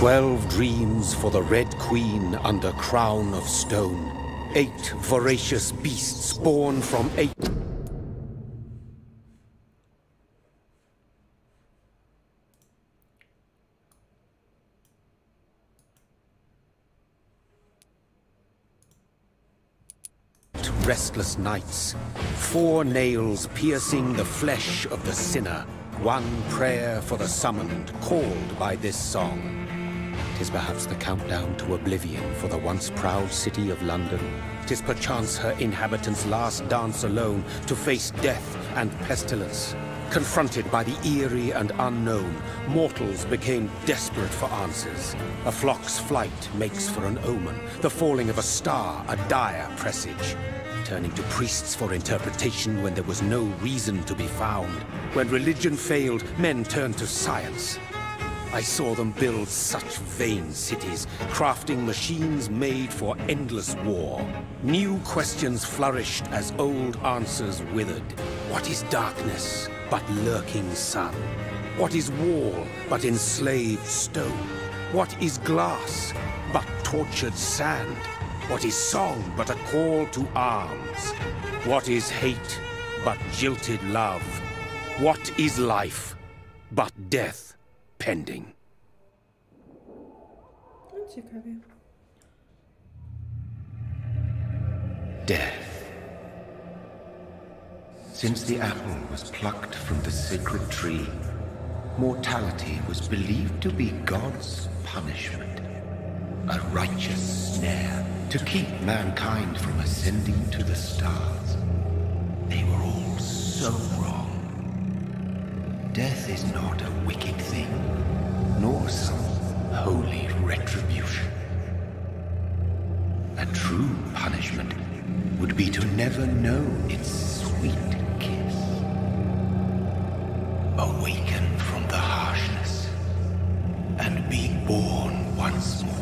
12 dreams for the Red Queen under crown of stone. 8 voracious beasts born from 8... restless nights. 4 nails piercing the flesh of the sinner. 1 prayer for the summoned, called by this song. 'Tis perhaps the countdown to oblivion for the once proud city of London. 'Tis perchance her inhabitants' last dance alone to face death and pestilence. Confronted by the eerie and unknown, mortals became desperate for answers. A flock's flight makes for an omen, the falling of a star a dire presage. Turning to priests for interpretation when there was no reason to be found. When religion failed, men turned to science. I saw them build such vain cities, crafting machines made for endless war. New questions flourished as old answers withered. What is darkness but lurking sun? What is wall but enslaved stone? What is glass but tortured sand? What is song but a call to arms? What is hate but jilted love? What is life but death pending? Ciekawie. Death. Since the apple was plucked from the sacred tree, mortality was believed to be God's punishment. A righteous snare to keep mankind from ascending to the stars. They were all so wrong. Death is not a wicked thing, nor some holy retribution. A true punishment would be to never know its sweet kiss. Awaken from the harshness and be born once more.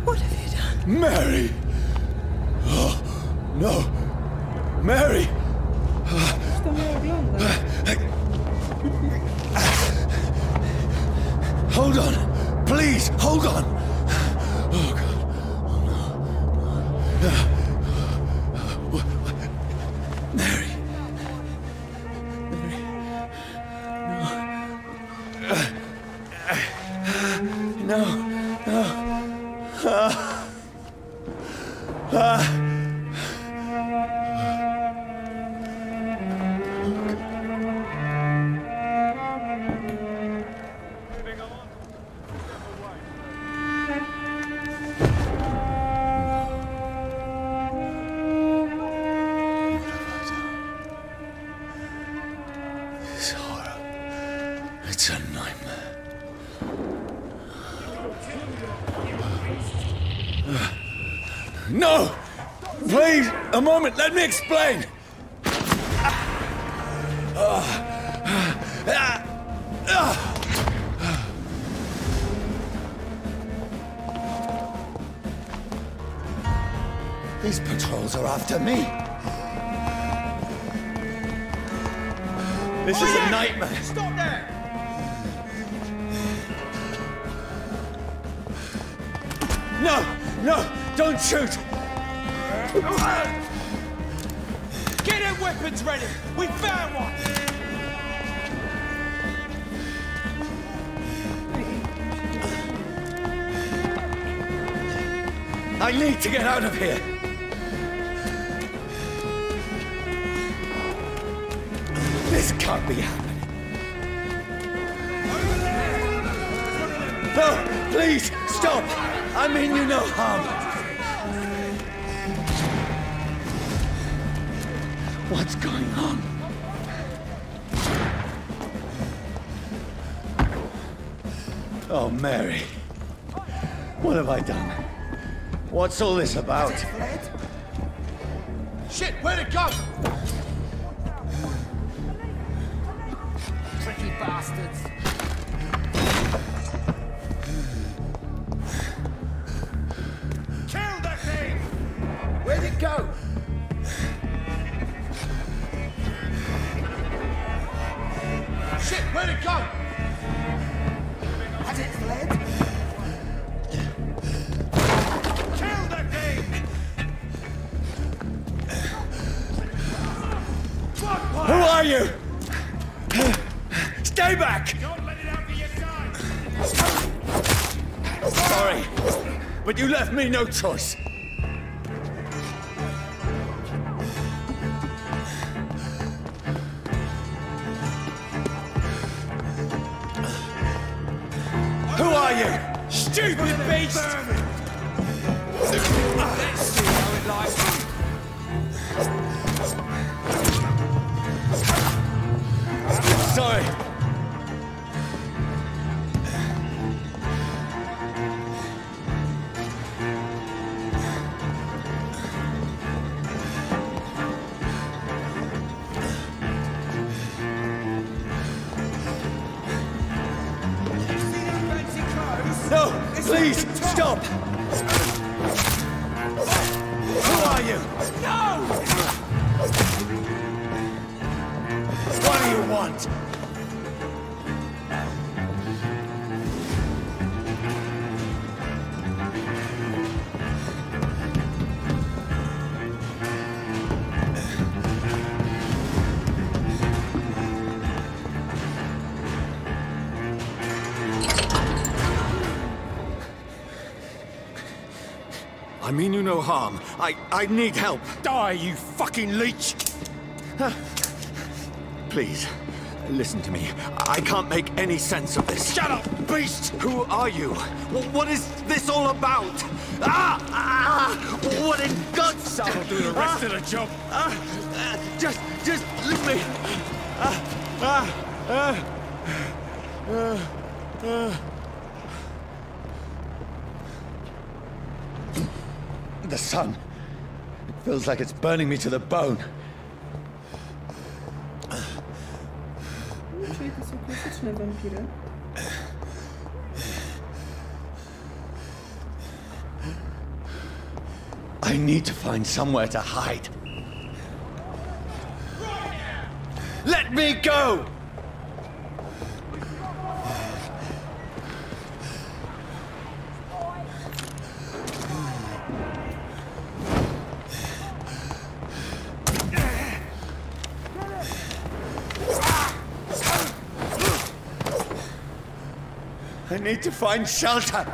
What have you done? Mary! Oh, no! Mary! Mary. wygląda. Hold on! Please, hold on! Oh, God. Mary. No. This horror. It's a nightmare. No! Please, a moment, let me explain! These patrols are after me. This is a nightmare. Stop there! No, don't shoot! Get their weapons ready! We found one! I need to get out of here! This can't be happening. No, please, stop! I mean you no harm. What's going on? Oh, Mary. What have I done? What's all this about? Shit, where'd it go? Tricky bastards. Kill that thing! Where'd it go? Shit, where'd it go? Has it fled? Kill that thing! Who are you? Stay back! Don't let it out of your sight! Sorry, but you left me no choice. Who are you? Stupid beast! Let's see how it lies. Sorry. No, please, stop! Who are you? No! What do you want? I mean you no harm. I need help. Die, you fucking leech! Please, listen to me. I can't make any sense of this. Shut up, beast! Who are you? What is this all about? What in God's... That'll do the rest of the job. Just leave me. The sun. It feels like it's burning me to the bone. Czyli to są klasyczne wampiry. I need to find somewhere to hide. Let Let me go! I need to find shelter.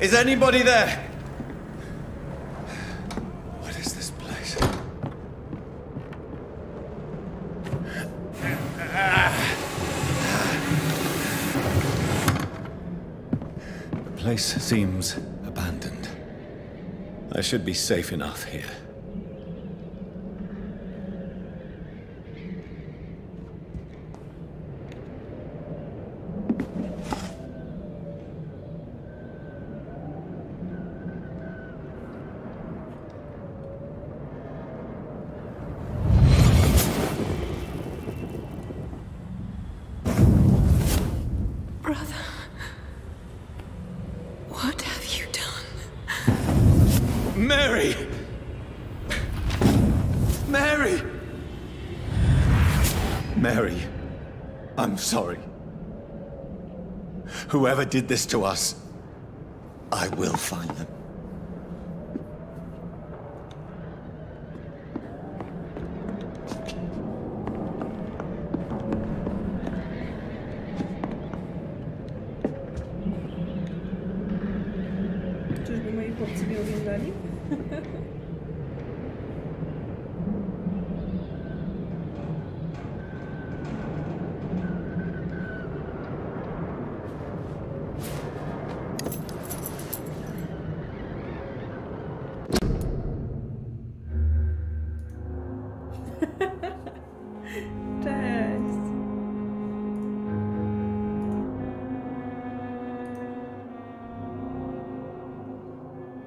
Is anybody there? What is this place? The place seems abandoned. I should be safe enough here. What have you done? Mary! Mary! Mary, I'm sorry. Whoever did this to us, I will find them. Czyżby moi chłopcy mnie oglądali? Cześć!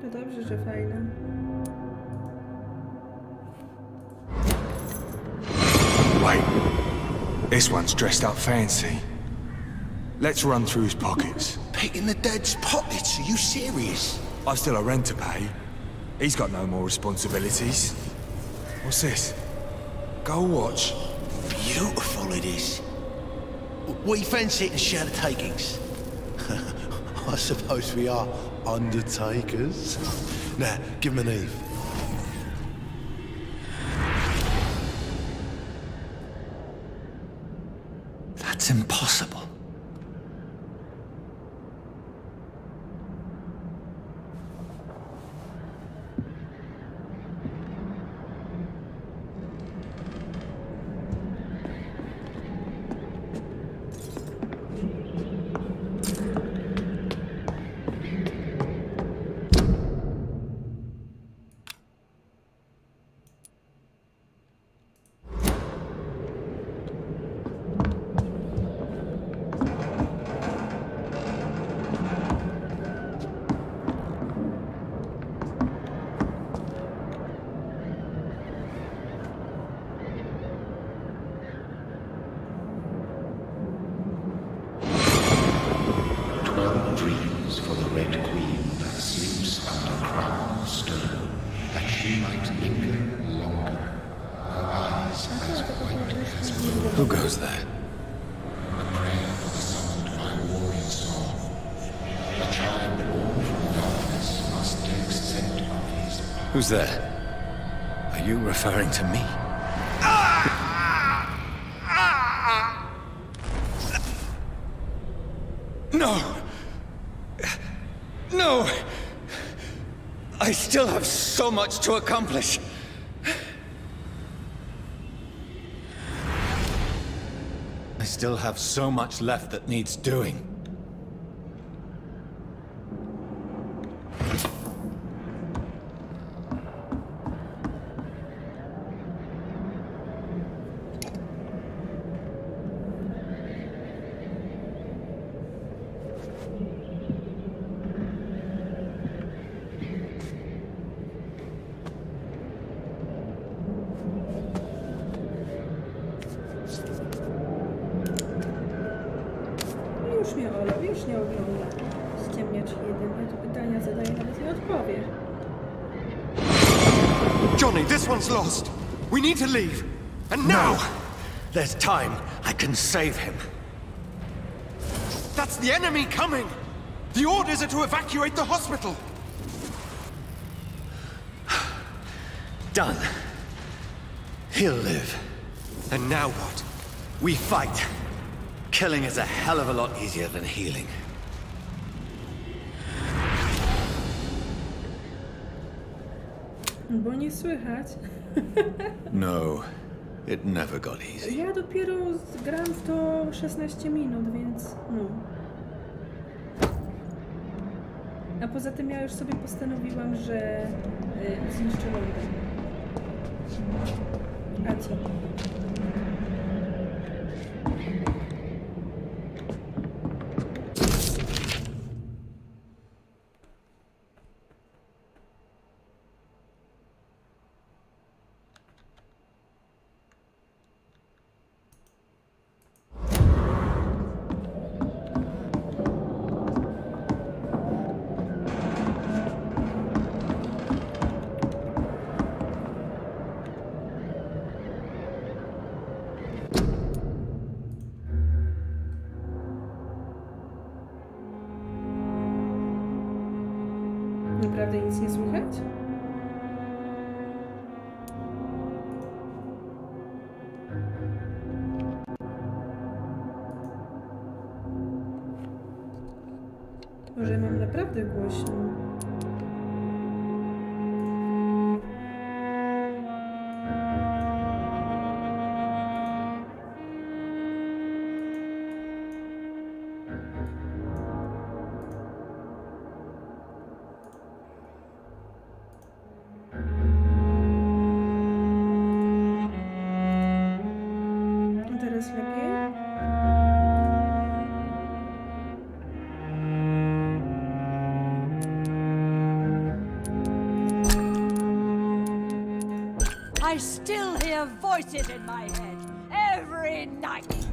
To dobrze, że fajne. Wait. This one's dressed up fancy. Let's run through his pockets. Picking the dead's pockets? Are you serious? I've still a rent to pay. He's got no more responsibilities. What's this? Gold watch. Beautiful it is. We fancy it and share the takings. I suppose we are undertakers. Now, give him an Eve. That's impossible. Dreams for the Red Queen that sleeps under crown stone, that she might linger longer, her eyes as white as wool. Who goes there? A prayer for the summoned by warrior song. A child born from darkness must take scent of his path. Who's there? Are you referring to me? No! No! I still have so much to accomplish. I still have so much left that needs doing. Już miał. Johnny, this one's lost. We need to leave. And now! No. There's time. I can save him. That's the enemy coming! The orders are to evacuate the hospital! Done. He'll live. And now what? We fight. Killing is a hell of a lot easier than healing. Bo nie słychać. No, it never got easy. Ja dopiero gram w to 16 minut, więc no. A poza tym ja już sobie postanowiłam, że zniszczę Londyn. A co? Naprawdę nic nie słychać? Może mam naprawdę głośno. Teraz lepiej? I still hear voices in my head every night.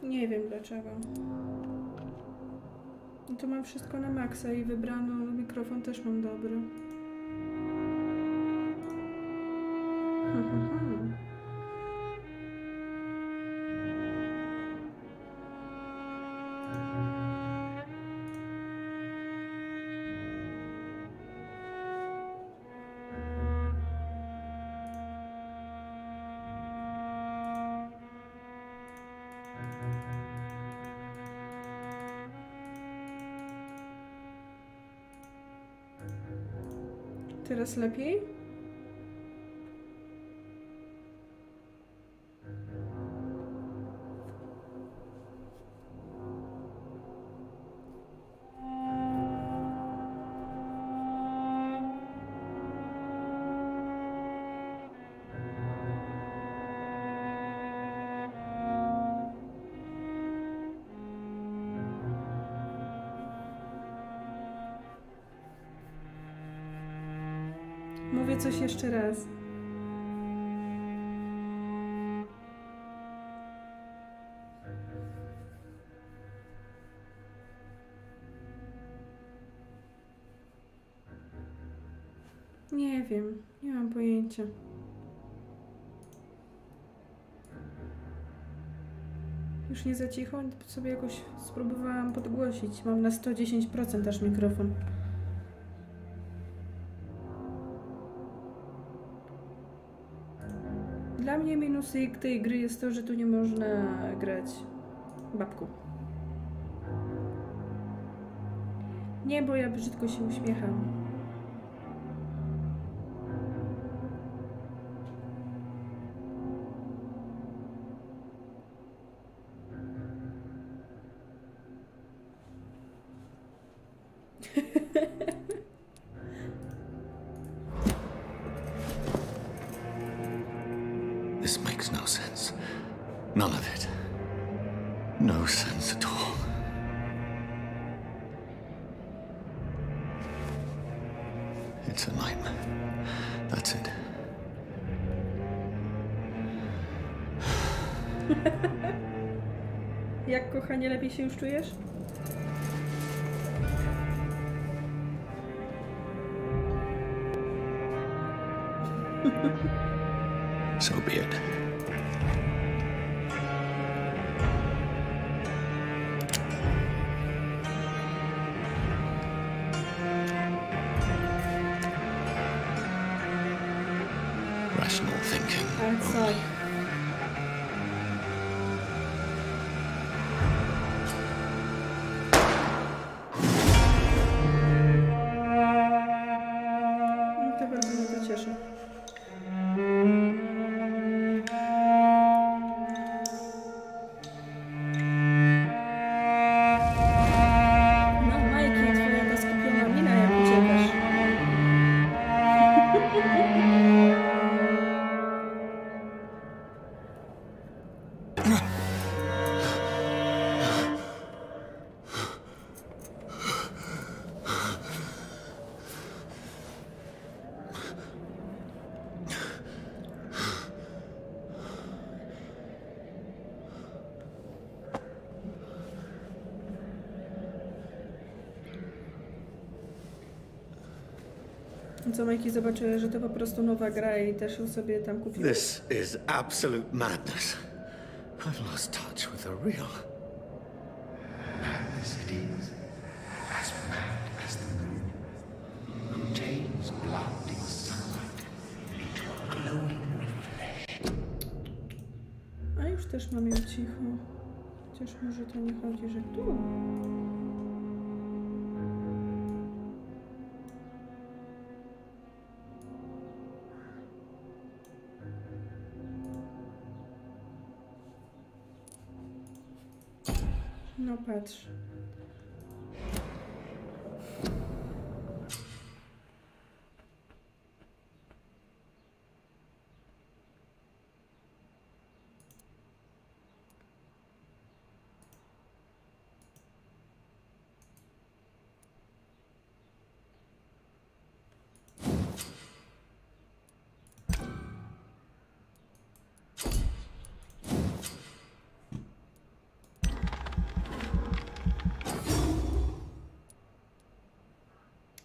Nie wiem dlaczego. No to mam wszystko na maksa i wybrano mikrofon też mam dobry. Teraz lepiej? Mówię coś jeszcze raz. Nie wiem, nie mam pojęcia. Już nie za cicho, sobie jakoś spróbowałam podgłosić. Mam na 110% aż mikrofon. Dla mnie minusy tej gry jest to, że tu nie można grać babką. Nie, bo ja brzydko się uśmiecham. This makes no sense. None of it. No sense at all. It's a nightmare. That's it. Jak, kochanie, lepiej się już czujesz? So be it. Rational thinking. Outside. To bardzo mnie to cieszy. No, Majki, twoja ta skupiona mina, jak uciekasz. Co Majki zobaczyły, że to po prostu nowa gra i też ją sobie tam kupił. This is absolute madness. I've lost touch with the real. Madness it is, as mad as the moon, contains blinding sunlight into a glowing flesh. A już też mam ją cicho. Chociaż może to nie chodzi, że tu. No patrz.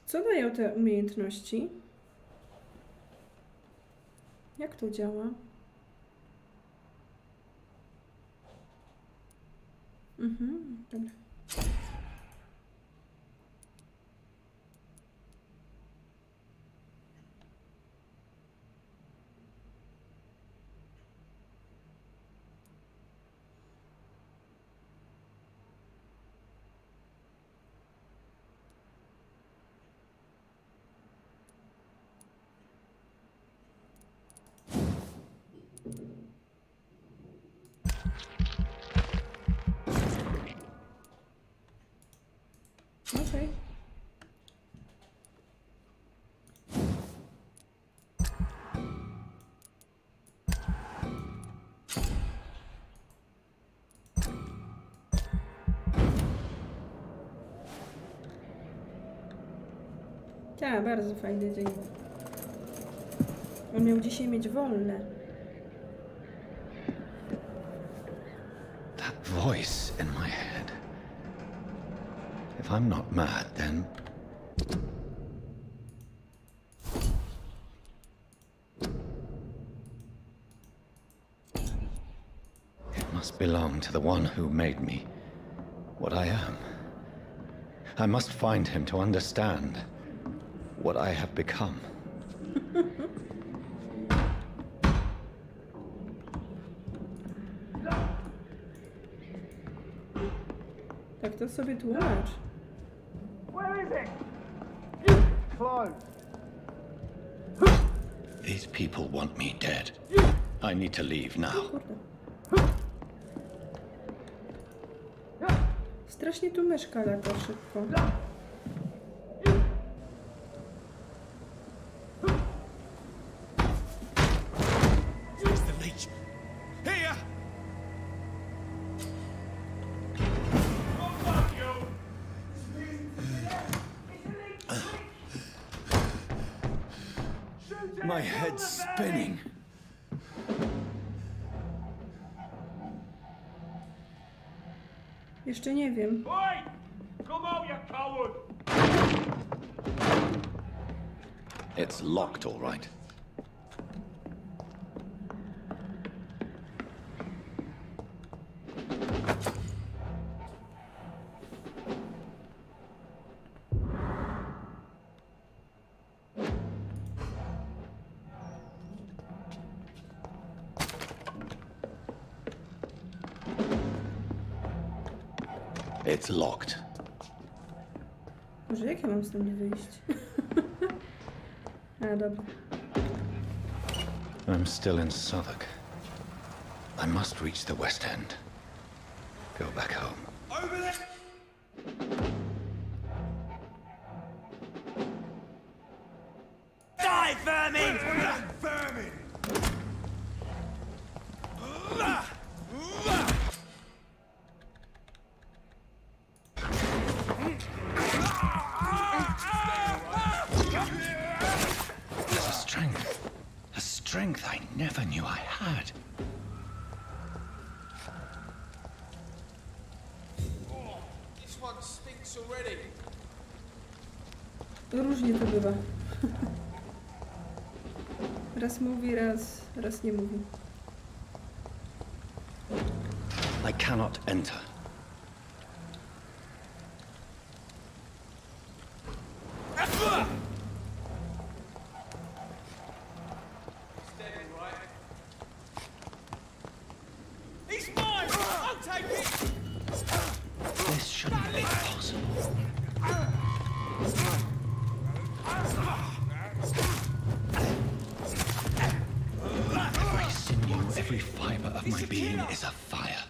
Co dają te umiejętności? Jak to działa? Dobra. Okej. Tak, bardzo fajny dzień. On miał dzisiaj mieć wolne. That voice in my head. If I'm not mad, then... It must belong to the one who made me what I am. I must find him to understand what I have become. Tak to sobie tłumacz. Where is it? Close. These people want me dead. I need to leave now. Kurde. Strasznie tu myszka lata szybko. Use the leech. Here! My head's spinning. Jeszcze nie wiem. Oi! Come out, you coward! It's locked, all right. It's locked. Może jak ja mam stąd wyjść? A, dobra. I'm still in Southwark. I must reach the West End. Go back home. Over there! Die, vermin! Vermin! A strength I never knew I had. This one stinks already. Różnie to bywa. Raz mówi, raz nie mówi. I cannot enter. He's mine! I'll take it! This shouldn't be possible. Every sinew, every fiber of my being is afire.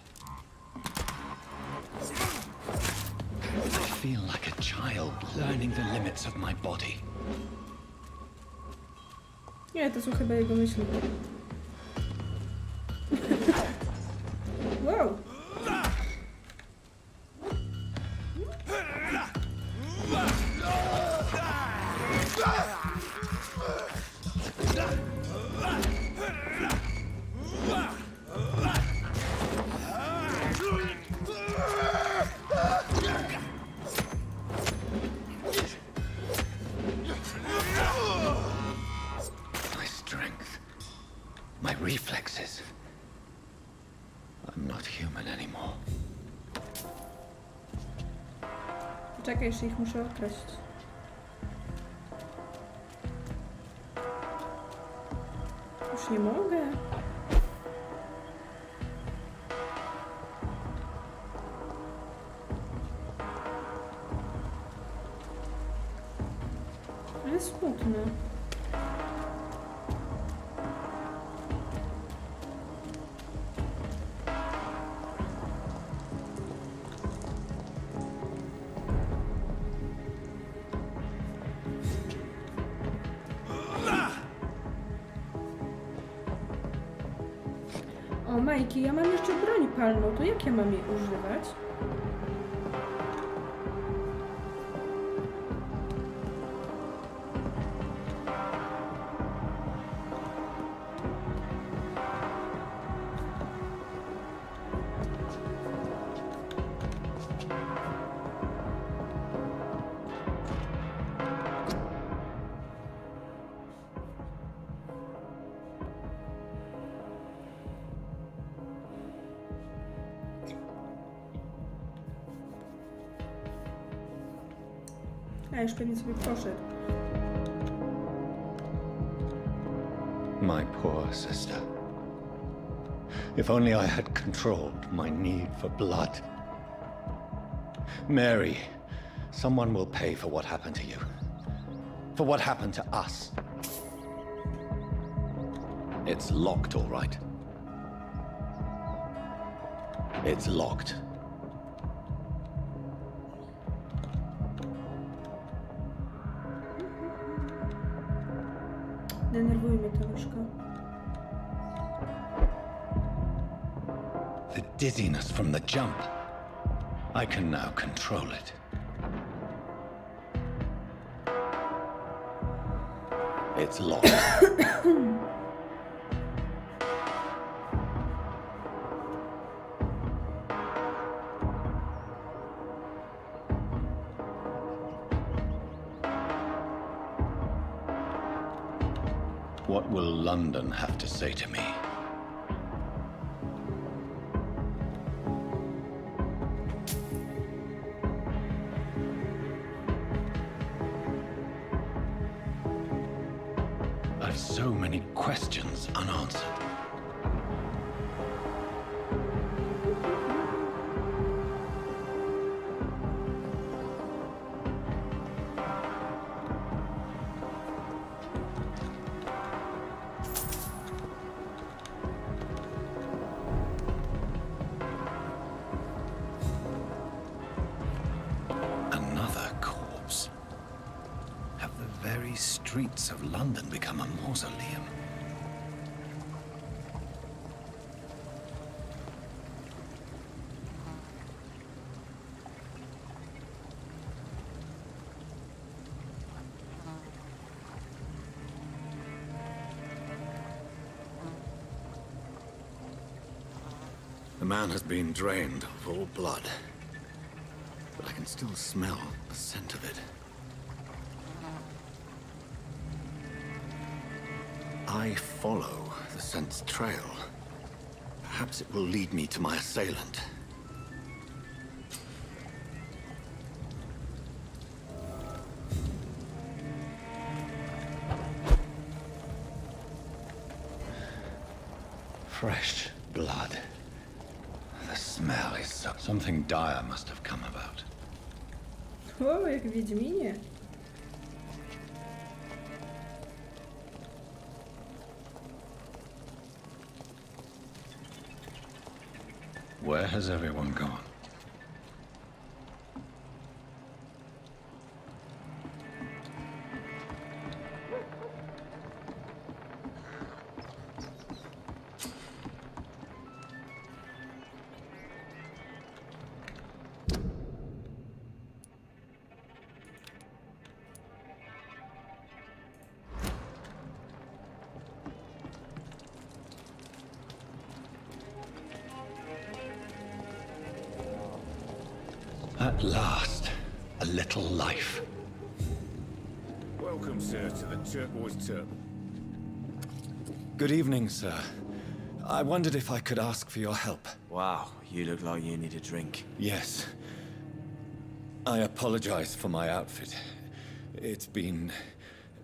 I feel like a child learning the limits of my body. Nie, to są chyba jego myśli. Wow! My strength, my reflexes. I'm not human anymore. Czekaj, jeszcze ich muszę okraść. Już nie mogę. Ale smutne. O, Majki, ja mam jeszcze broń palną, to jak ja mam jej używać? A, już pewnie sobie poszedł. My poor sister. If only I had controlled my need for blood. Mary, someone will pay for what happened to you. For what happened to us. It's locked, all right. It's locked. Denerwuje mnie to troszkę. The dizziness from the jump. I can now control it. It's locked. What will London have to say to me? I've so many questions unanswered. Streets of London become a mausoleum. The man has been drained of all blood, but I can still smell the scent of it. I follow the scent's trail. Perhaps it will lead me to my assailant. Fresh blood. The smell is so... Something dire must have come about. O, jak w Wiedźminie. Where has everyone gone? At last, a little life. Welcome, sir, to the Turquoise Turtle. Good evening, sir. I wondered if I could ask for your help. Wow, you look like you need a drink. Yes. I apologize for my outfit. It's been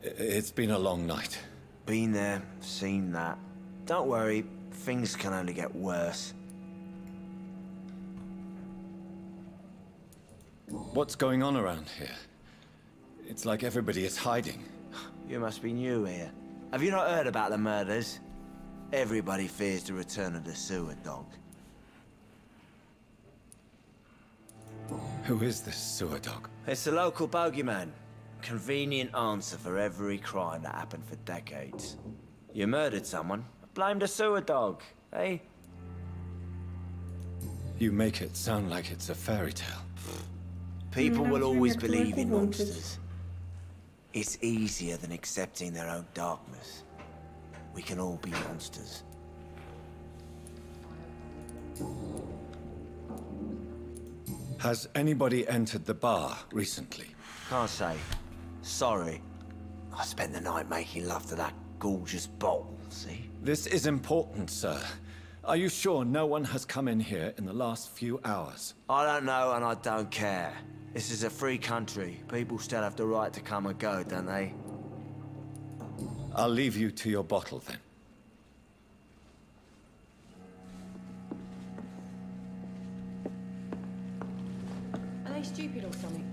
a long night. Been there, seen that. Don't worry, things can only get worse. What's going on around here? It's like everybody is hiding. You must be new here. Have you not heard about the murders? Everybody fears the return of the sewer dog. Who is this sewer dog? It's the local bogeyman. Convenient answer for every crime that happened for decades. You murdered someone, blame the sewer dog, eh? You make it sound like it's a fairy tale. People will always believe in monsters. It's easier than accepting their own darkness. We can all be monsters. Has anybody entered the bar recently? Can't say. Sorry. I spent the night making love to that gorgeous bottle, see? This is important, sir. Are you sure no one has come in here in the last few hours? I don't know and I don't care. This is a free country. People still have the right to come and go, don't they? I'll leave you to your bottle, then. Are they stupid or something?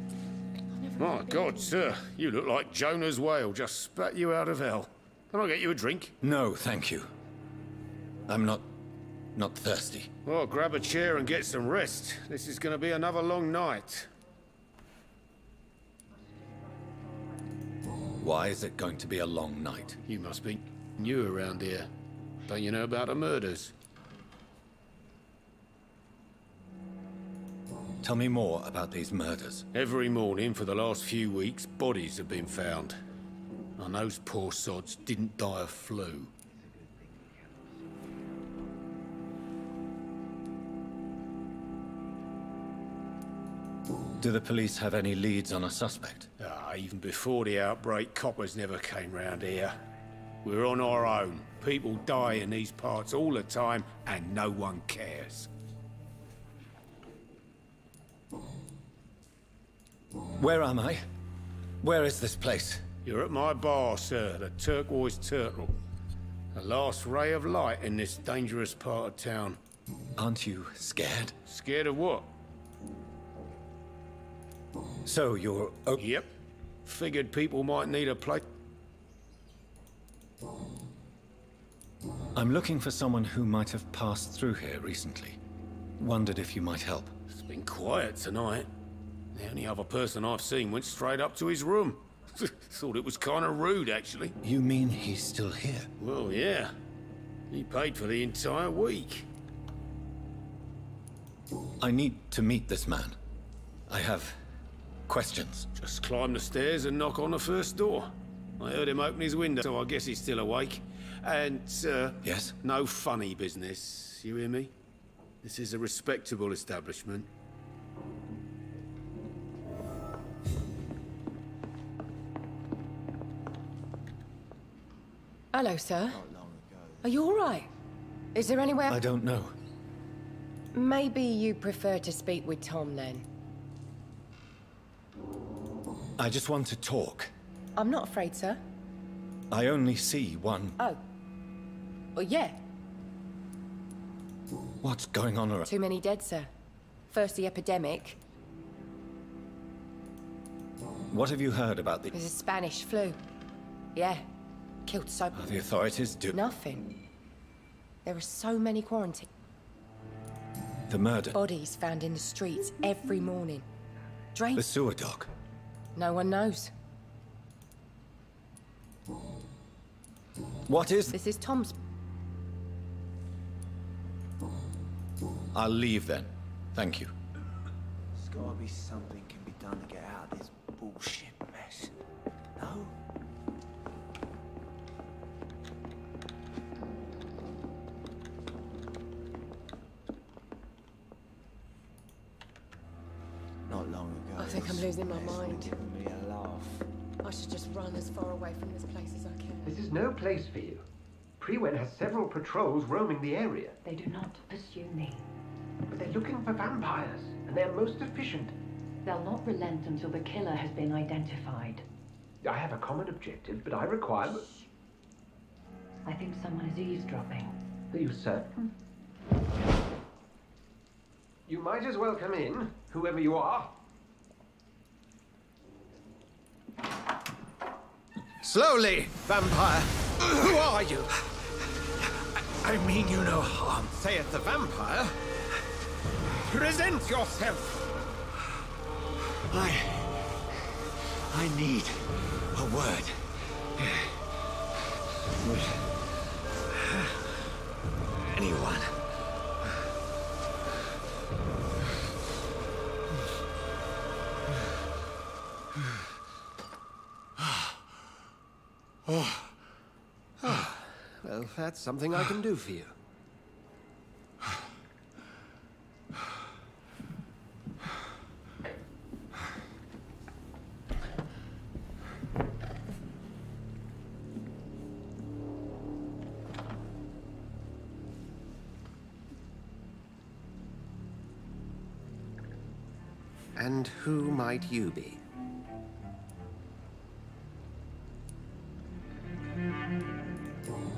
My God, sir, you look like Jonah's whale just spat you out of hell. Can I get you a drink? No, thank you. I'm not thirsty. Well, grab a chair and get some rest. This is going to be another long night. Why is it going to be a long night? You must be new around here. Don't you know about the murders? Tell me more about these murders. Every morning for the last few weeks, bodies have been found. And those poor sods didn't die of flu. Do the police have any leads on a suspect? Even before the outbreak, coppers never came round here. We're on our own. People die in these parts all the time, and no one cares. Where am I? Where is this place? You're at my bar, sir, the Turquoise Turtle. The last ray of light in this dangerous part of town. Aren't you scared? Scared of what? So you're... Yep. Figured people might need a place. I'm looking for someone who might have passed through here recently. Wondered if you might help. It's been quiet tonight. The only other person I've seen went straight up to his room. Thought it was kind of rude, actually. You mean he's still here? Well, yeah. He paid for the entire week. I need to meet this man. I have questions. Just climb the stairs and knock on the first door. I heard him open his window, so I guess he's still awake. And, Yes? no funny business, you hear me? This is a respectable establishment. Hello, sir. Are you all right? Is there anywhere... I don't know. Maybe you prefer to speak with Tom, then. I just want to talk. I'm not afraid, sir. I only see one. Oh. Well, yeah. What's going on around? Too many dead, sir. First the epidemic. What have you heard about the... There's a Spanish flu. Yeah. Killed so... Are the authorities do... Nothing. There are so many quarantine... The murder... Bodies found in the streets every morning. Drained... The sewer dog. No one knows. What is... This is Tom's... I'll leave then. Thank you. There's gotta be something can be done to get out of this bullshit mess. No? Not long ago. I think I'm losing my mind. Giving me a laugh. I should just run as far away from this place as I can. This is no place for you. Prewen has several patrols roaming the area. They do not pursue me. But they're looking for vampires, and they're most efficient. They'll not relent until the killer has been identified. I have a common objective, but I require... I think someone is eavesdropping. Are you certain? You might as well come in, whoever you are. Slowly, vampire. Who are you? I mean you no harm, saith the vampire. Present yourself. I need a word. Anyone? Well, that's something I can do for you. And who might you be?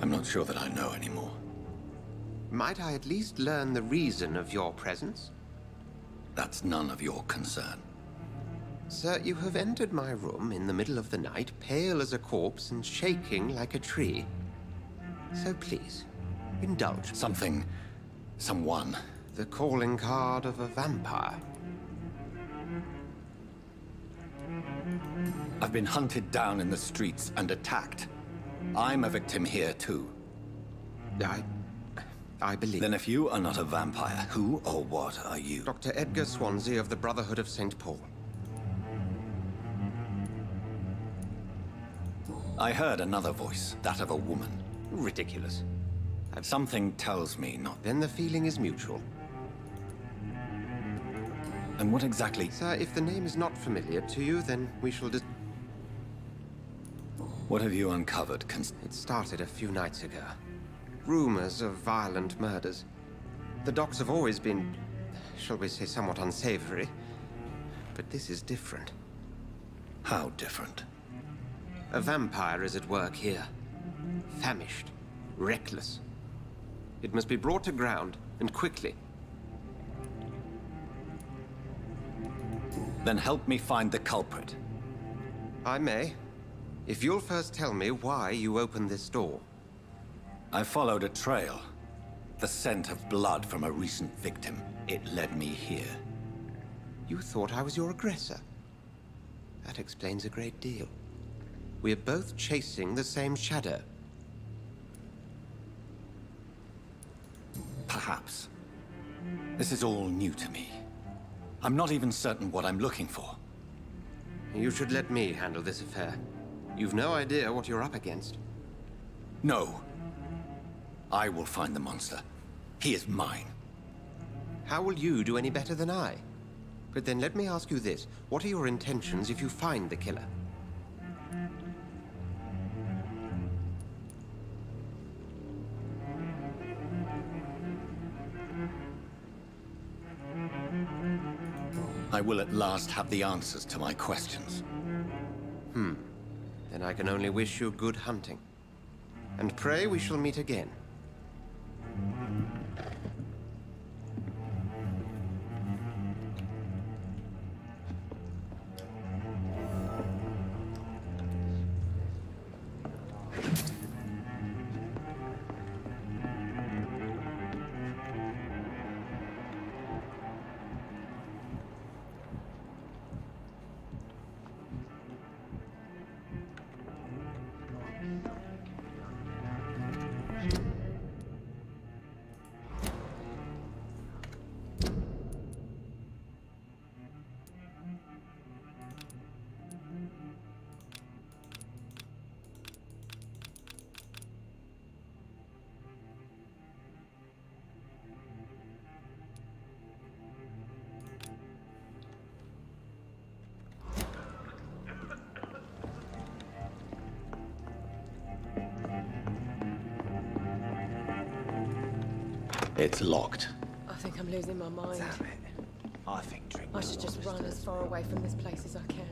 I'm not sure that I know anymore. Might I at least learn the reason of your presence? That's none of your concern. Sir, you have entered my room in the middle of the night, pale as a corpse and shaking like a tree. So please, indulge. Someone. The calling card of a vampire. I've been hunted down in the streets and attacked. I'm a victim here, too. I believe... Then if you are not a vampire, who or what are you? Dr. Edgar Swansea of the Brotherhood of St. Paul. I heard another voice, that of a woman. Ridiculous. Something tells me not. Then the feeling is mutual. And what exactly... Sir, if the name is not familiar to you, then we shall What have you uncovered, It started a few nights ago. Rumors of violent murders. The docks have always been, shall we say, somewhat unsavory. But this is different. How different? A vampire is at work here. Famished. Reckless. It must be brought to ground, and quickly. Then help me find the culprit. I may. If you'll first tell me why you opened this door. I followed a trail. The scent of blood from a recent victim. It led me here. You thought I was your aggressor? That explains a great deal. We're both chasing the same shadow. Perhaps. This is all new to me. I'm not even certain what I'm looking for. You should let me handle this affair. You've no idea what you're up against. No. I will find the monster. He is mine. How will you do any better than I? But then let me ask you this. What are your intentions if you find the killer? I will at last have the answers to my questions. Then I can only wish you good hunting. And pray we shall meet again. It's locked. I think I'm losing my mind. Damn it. I think drinking. I should just run as far away from this place as I can.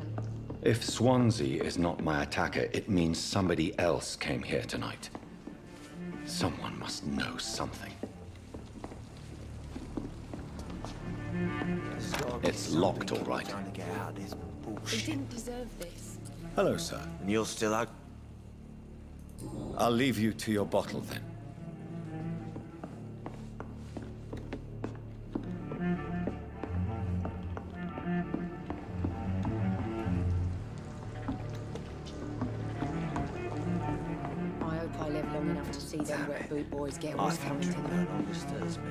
If Swansea is not my attacker, it means somebody else came here tonight. Someone must know something. It's locked, all right. Trying to get out of this He bullshit. didn't deserve this. Hello, sir. And you're still out. I'll leave you to your bottle then. I hope I live long enough to see them wet boot boys get I what's think coming to drinking them. no longer stirs me.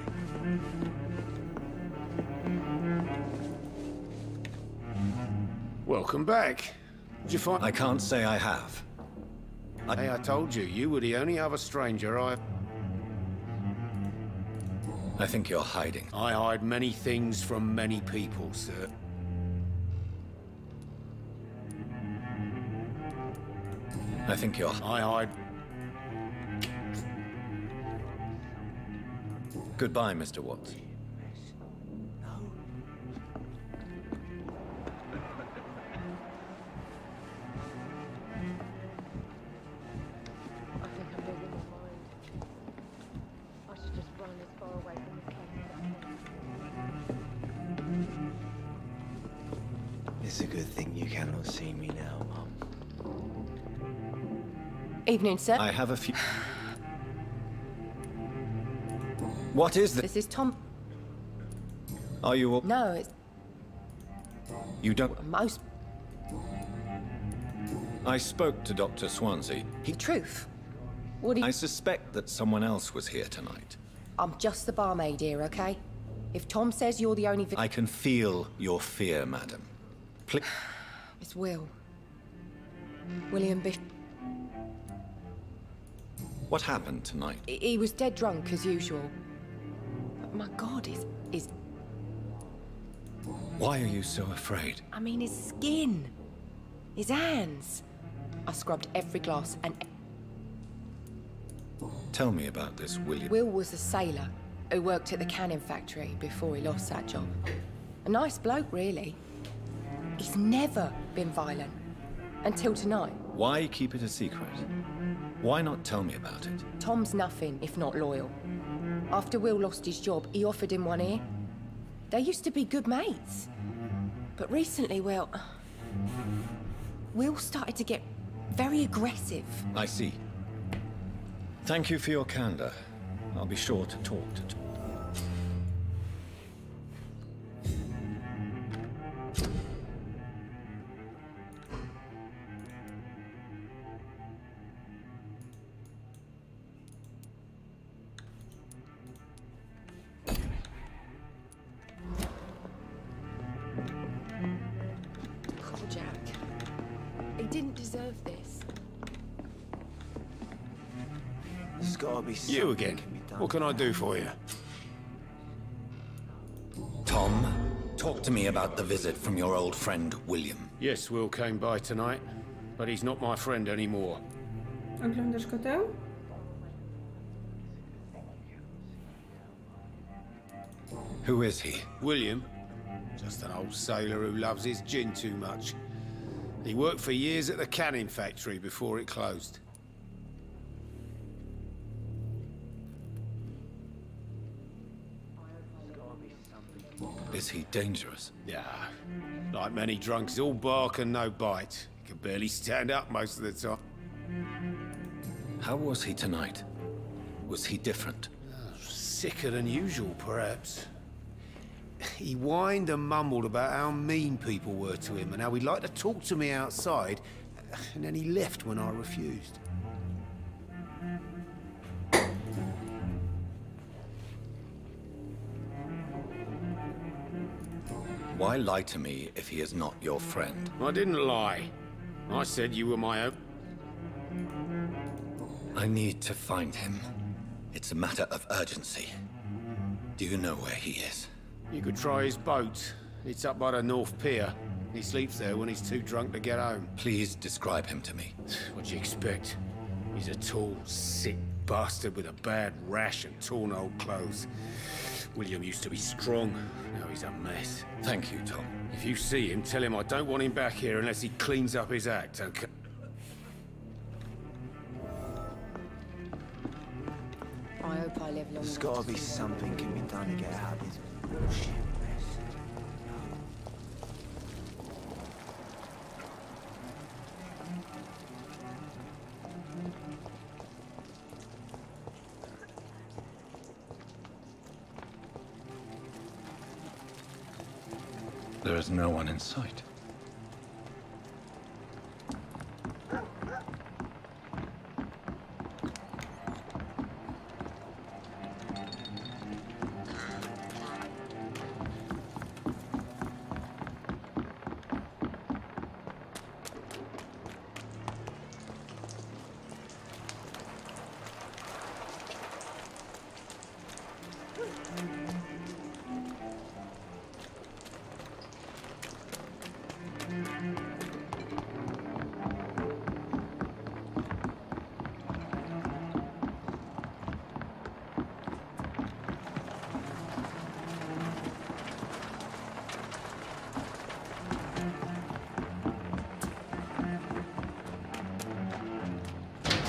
Welcome back. Did you find... I can't say I have. Hey, I told you, you were the only other stranger I think you're hiding. I hide many things from many people, sir. I think you're... I hide... Goodbye, Mr. Watts. I think I'm losing my mind. I should just run as far away from this place as I can. It's a good thing you cannot see me now, Mum. Evening, sir. I have a few... What is this? This is Tom. Are you all... No, it's You don't... most... I spoke to Dr. Swansea. The truth. What do you... I suspect that someone else was here tonight. I'm just the barmaid here, okay? If Tom says you're the only... I can feel your fear, madam. It's Will. William Bishop. What happened tonight? He was dead drunk, as usual. But my God, his... Why are you so afraid? I mean, his skin. His hands. I scrubbed every glass and... Tell me about this, William. Will was a sailor who worked at the cannon factory before he lost that job. A nice bloke, really. He's never been violent. Until tonight. Why keep it a secret? Why not tell me about it? Tom's nothing if not loyal. After Will lost his job, he offered him one ear. They used to be good mates. But recently, well... Will started to get very aggressive. I see. Thank you for your candor. I'll be sure to talk to Tom. Oh, Jack. He didn't deserve this. There's gotta be something You again. can be done. What can I do for you? Tom, talk to me about the visit from your old friend, William. Yes, Will came by tonight, but he's not my friend anymore. Oglądasz kotę? Who is he? William? Just an old sailor who loves his gin too much. He worked for years at the cannon factory before it closed. Is he dangerous? Yeah, like many drunks, all bark and no bite. He can barely stand up most of the time. How was he tonight? Was he different? Sicker than usual, perhaps. He whined and mumbled about how mean people were to him and how he'd like to talk to me outside, and then he left when I refused. Why lie to me if he is not your friend? I didn't lie. I said you were my own. I need to find him. It's a matter of urgency. Do you know where he is? You could try his boat. It's up by the North Pier. He sleeps there when he's too drunk to get home. Please describe him to me. What do you expect? He's a tall, sick bastard with a bad rash and torn old clothes. William used to be strong. Now he's a mess. Thank you, Tom. If you see him, tell him I don't want him back here unless he cleans up his act, okay? I hope I live long There's enough gotta to be see something can be done to get out of this bullshit mess. There is no one in sight.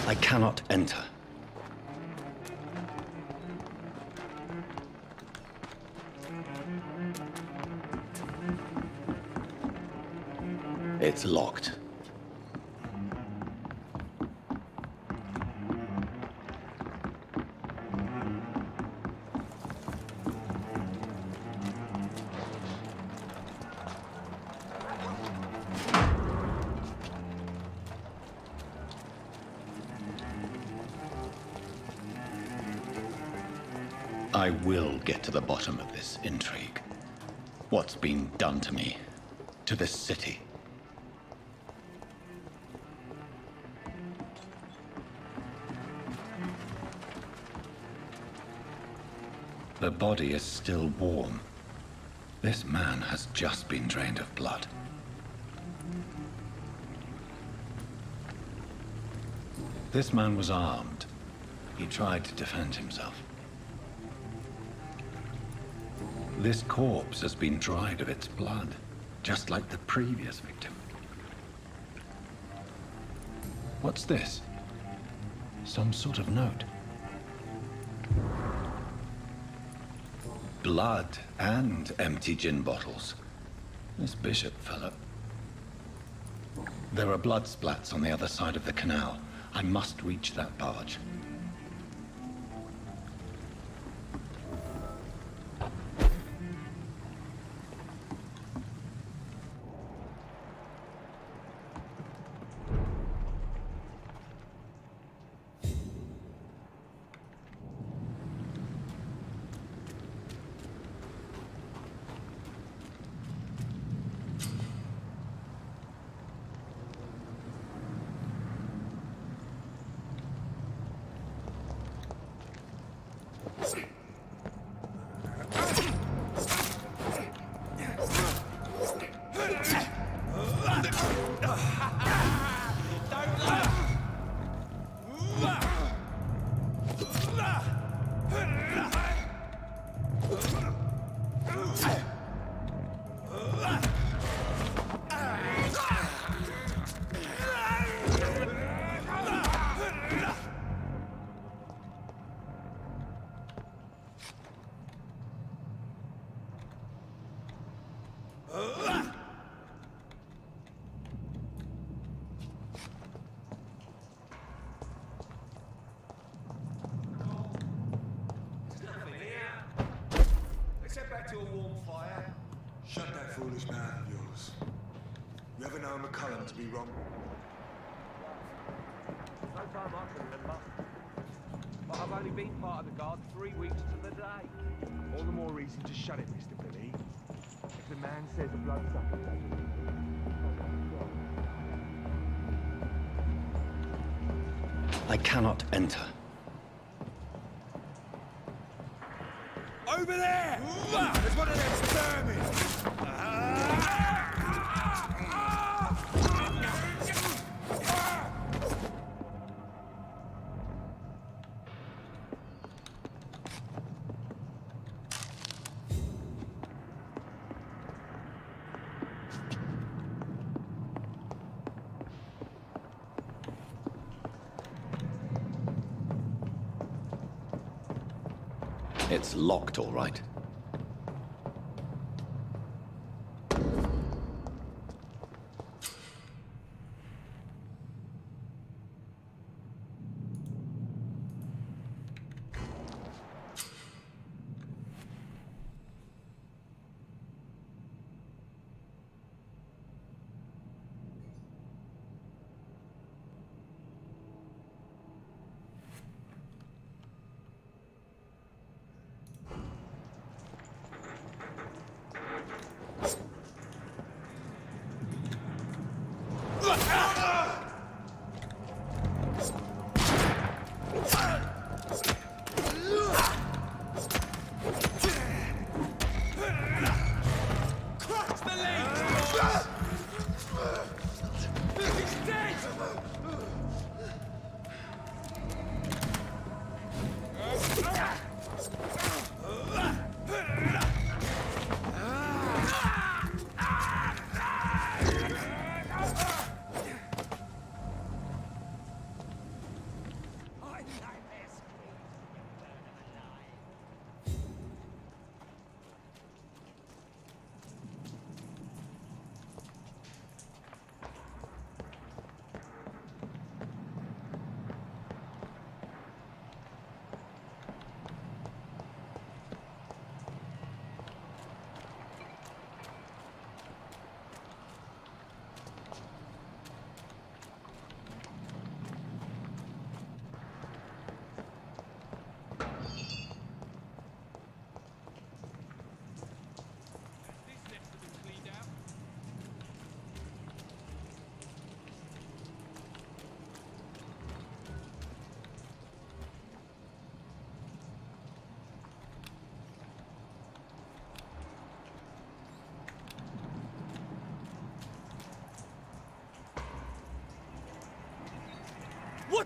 I cannot enter. It's locked. I will get to the bottom of this intrigue. What's been done to me, to this city. The body is still warm. This man has just been drained of blood. This man was armed. He tried to defend himself. This corpse has been dried of its blood, just like the previous victim. What's this? Some sort of note. Blood and empty gin bottles. This bishop fellow. There are blood splats on the other side of the canal. I must reach that barge. To a warm fire. Shut that foolish mouth of yours. You ever known McCullum to be wrong? No time I can remember. But I've only been part of the guard 3 weeks to the day. All the more reason to shut it, Mr. Billy. If the man says a bloodsucker doesn't. I cannot enter. Over there! There's one of them vermin! It's locked, all right.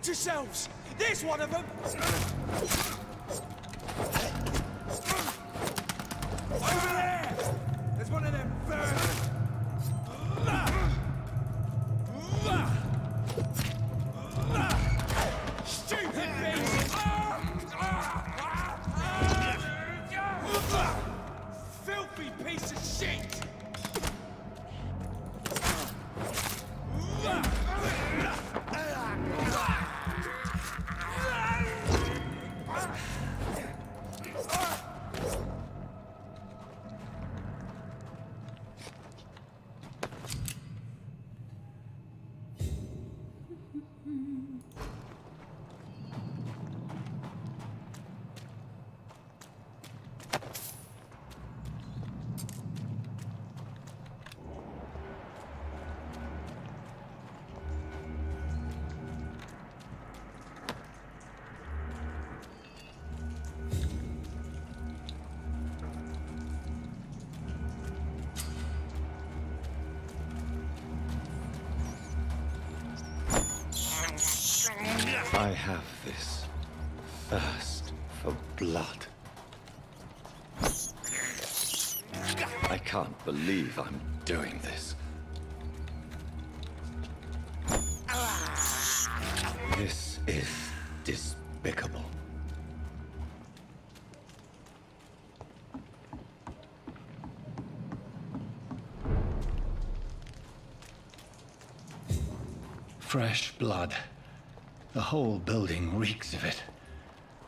Watch yourselves! There's one of them! Over there! There's one of them vermin! Stupid beast! Filthy piece of shit! I have this thirst for blood. I can't believe I'm doing this. This is despicable. Fresh blood. The whole building reeks of it.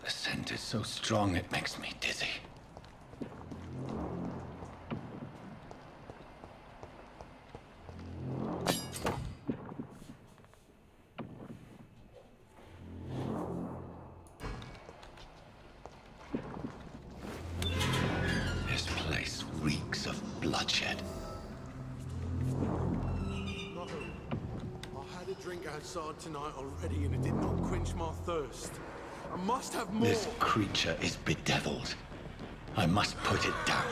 The scent is so strong it makes me dizzy. This place reeks of bloodshed. Drink outside tonight already and it did not quench my thirst. I must have more. This creature is bedeviled. I must put it down.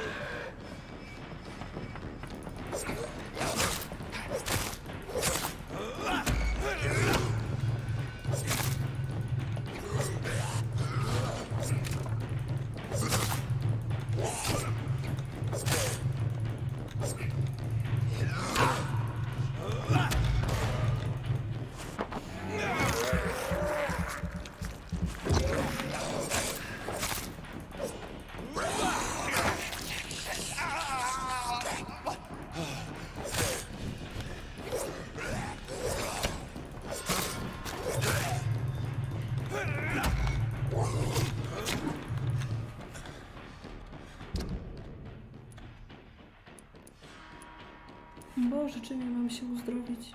Boże, czym ja mam się uzdrowić?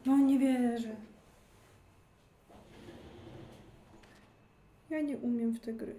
No nie wierzę. Ja nie umiem w te gry.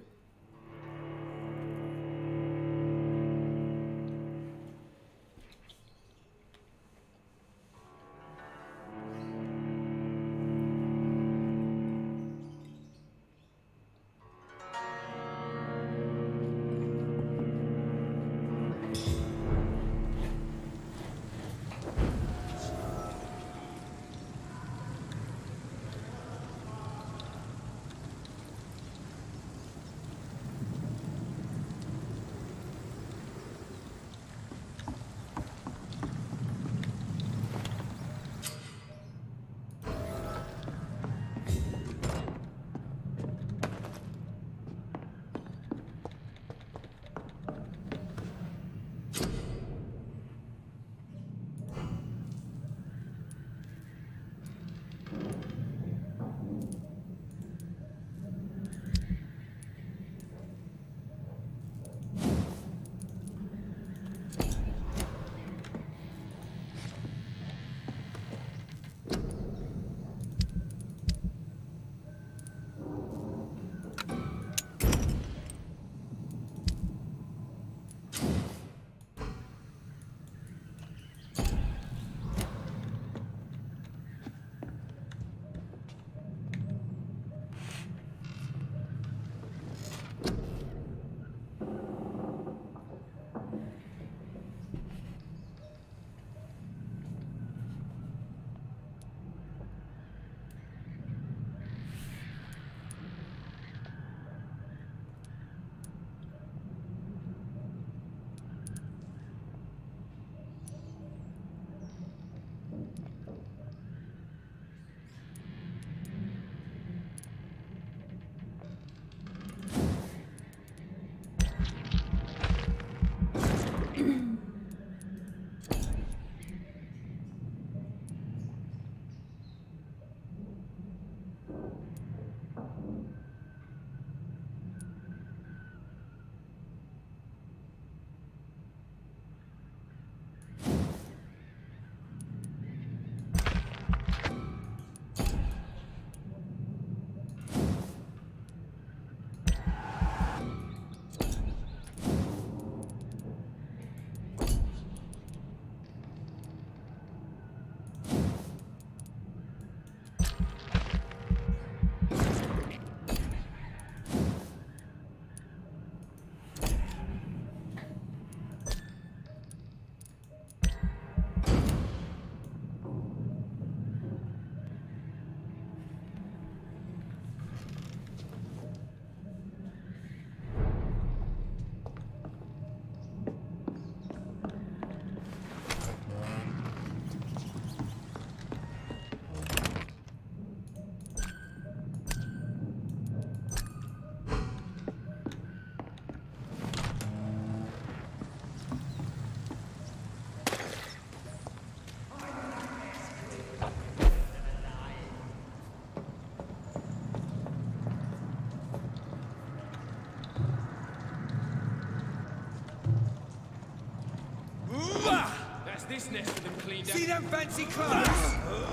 How's this nest of them cleaned up? See them fancy clothes?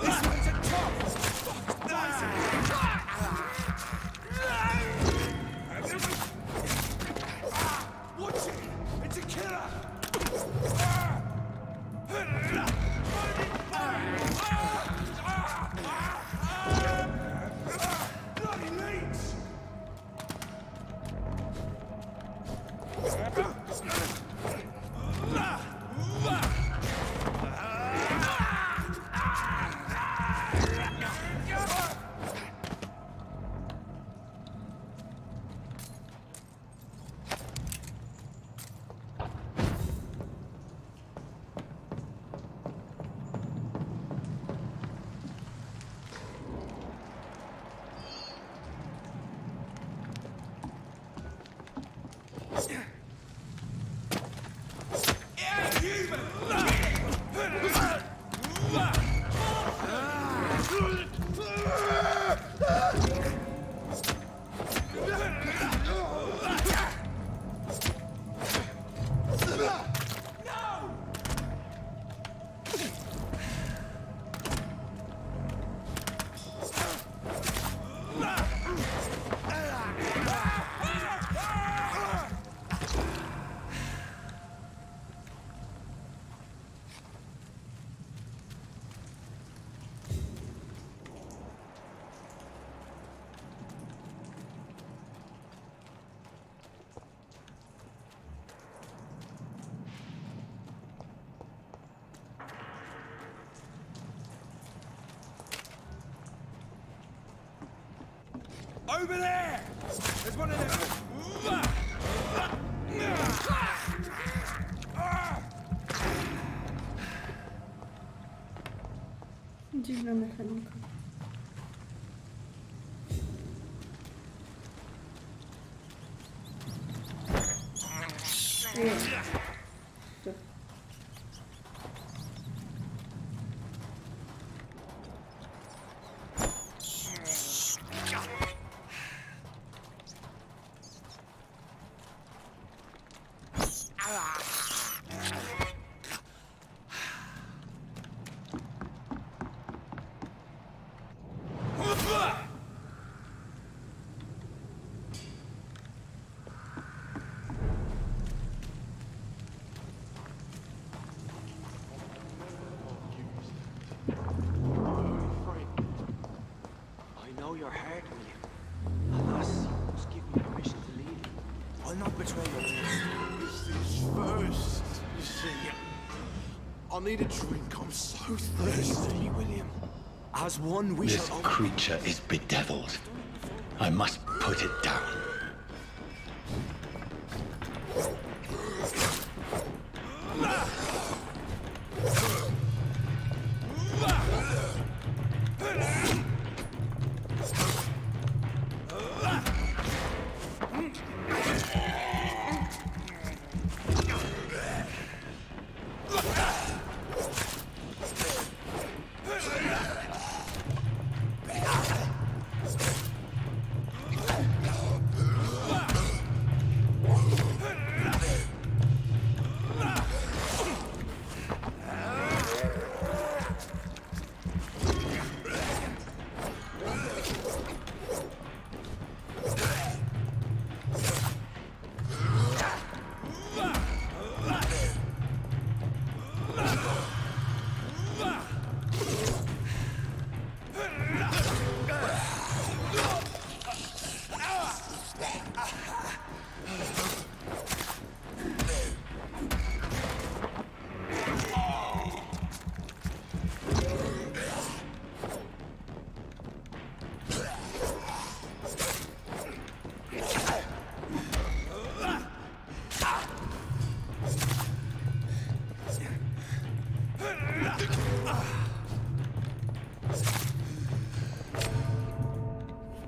This one's a top! Watch it! It's a killer! Bloody leech! Over there! There's one of them! Dziwna mechanika. Your heart, William. Alas, you must give me permission to leave you. I'll not betray your trust. This is first, you see. I need a drink. I'm so thirsty, William. As one, we This shall... creature is bedeviled. I must put it down.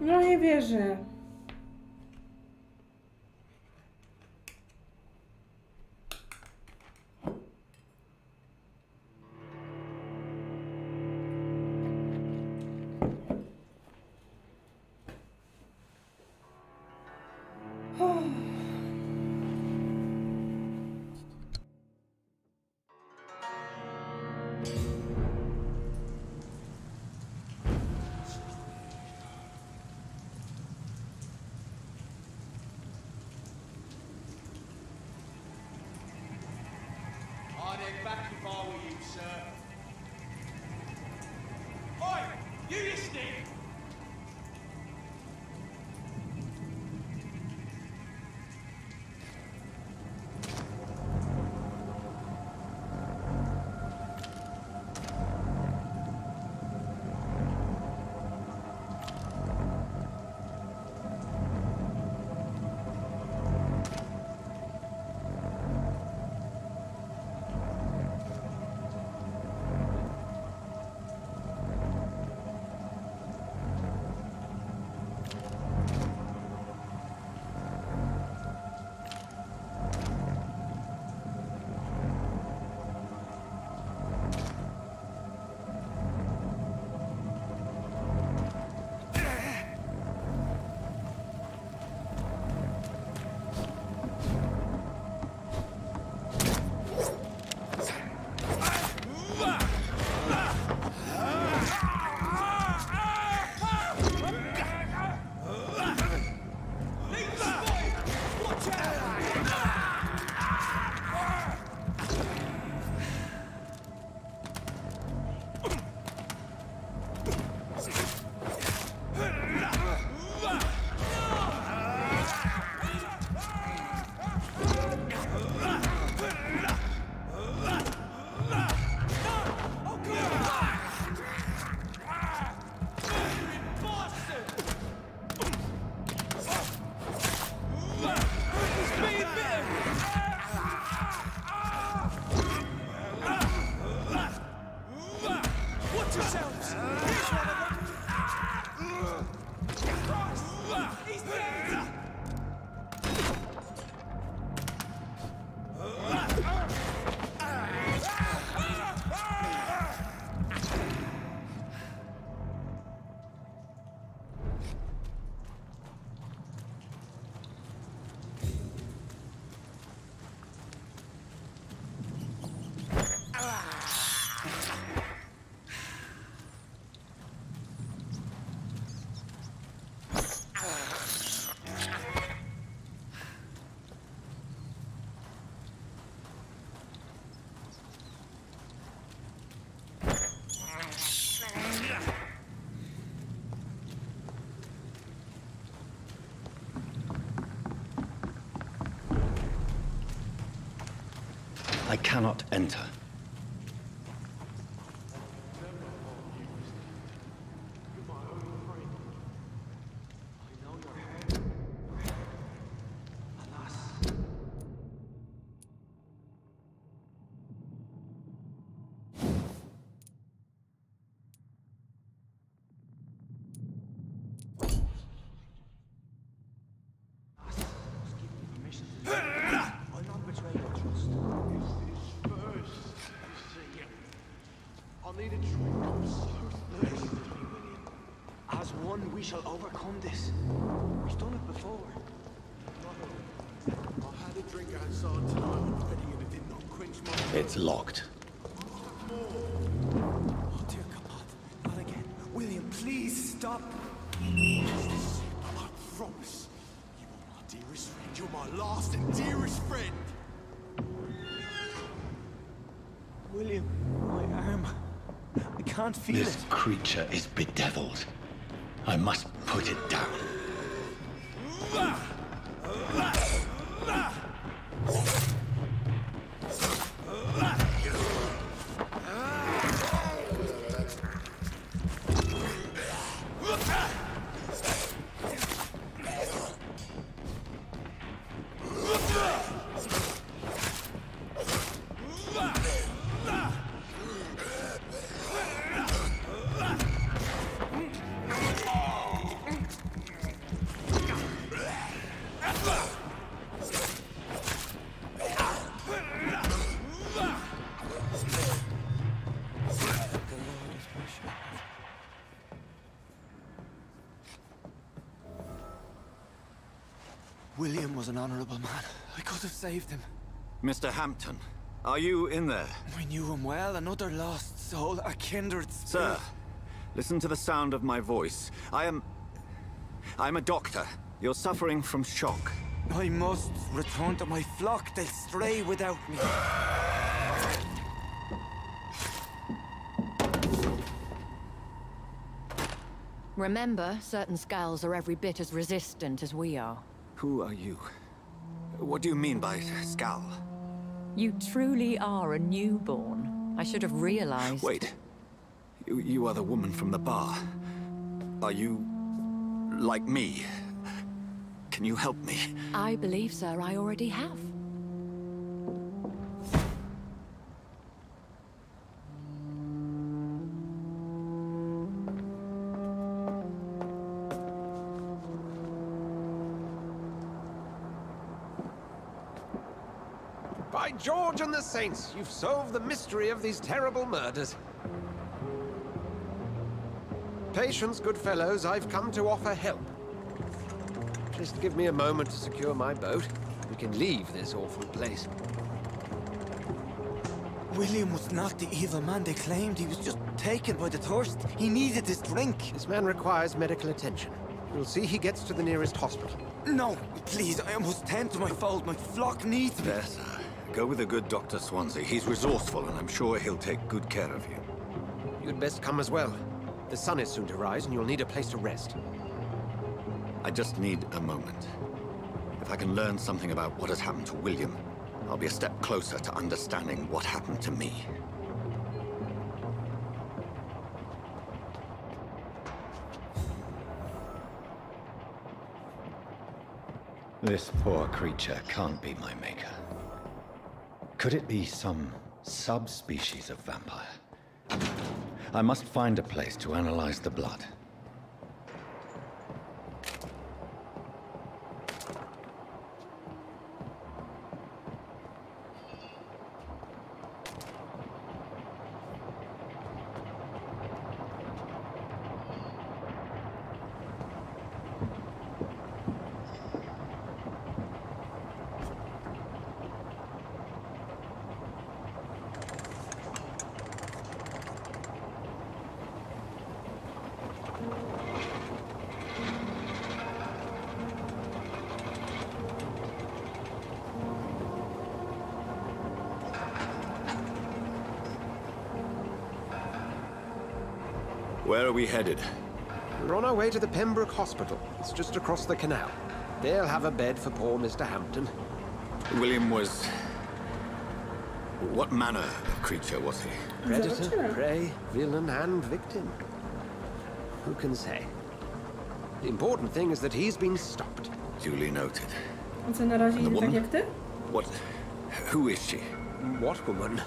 No nie wierzę. I'd head back if I were you, sir. Oi! You listening? I cannot enter. We shall overcome this. We've done it before. I had a drink outside tonight already and it did not quench my thirst. It's locked. Oh dear God, not again. William, please stop. I promise. You are my dearest friend. You're my last and dearest friend. William, my arm. I can't feel it. This creature is bedeviled. I must put it down. William was an honorable man. I could have saved him. Mr. Hampton, are you in there? I knew him well, another lost soul, a kindred spirit. Sir, listen to the sound of my voice. I'm a doctor. You're suffering from shock. I must return to my flock. They'll stray without me. Remember, certain skulls are every bit as resistant as we are. Who are you? What do you mean by skull? You truly are a newborn. I should have realized. Wait. You are the woman from the bar. Are you... like me? Can you help me? I believe, sir, I already have. By George and the Saints, you've solved the mystery of these terrible murders. Patience, good fellows, I've come to offer help. Just give me a moment to secure my boat. We can leave this awful place. William was not the evil man they claimed. He was just taken by the thirst. He needed this drink. This man requires medical attention. You'll see he gets to the nearest hospital. No, please, I must tend to my fold. My flock needs me. There, sir. Go with the good Dr. Swansea. He's resourceful, and I'm sure he'll take good care of you. You'd best come as well. The sun is soon to rise, and you'll need a place to rest. I just need a moment. If I can learn something about what has happened to William, I'll be a step closer to understanding what happened to me. This poor creature can't be my maker. Could it be some subspecies of vampire? I must find a place to analyze the blood. Where are we headed? We're on our way to the Pembroke Hospital. It's just across the canal. They'll have a bed for poor Mr. Hampton. William was... what manner of creature was he? Predator, prey, villain, and victim. Who can say? The important thing is that he's been stopped. Duly noted. On co na razie idzie tak jak ty? What? Who is she? What woman?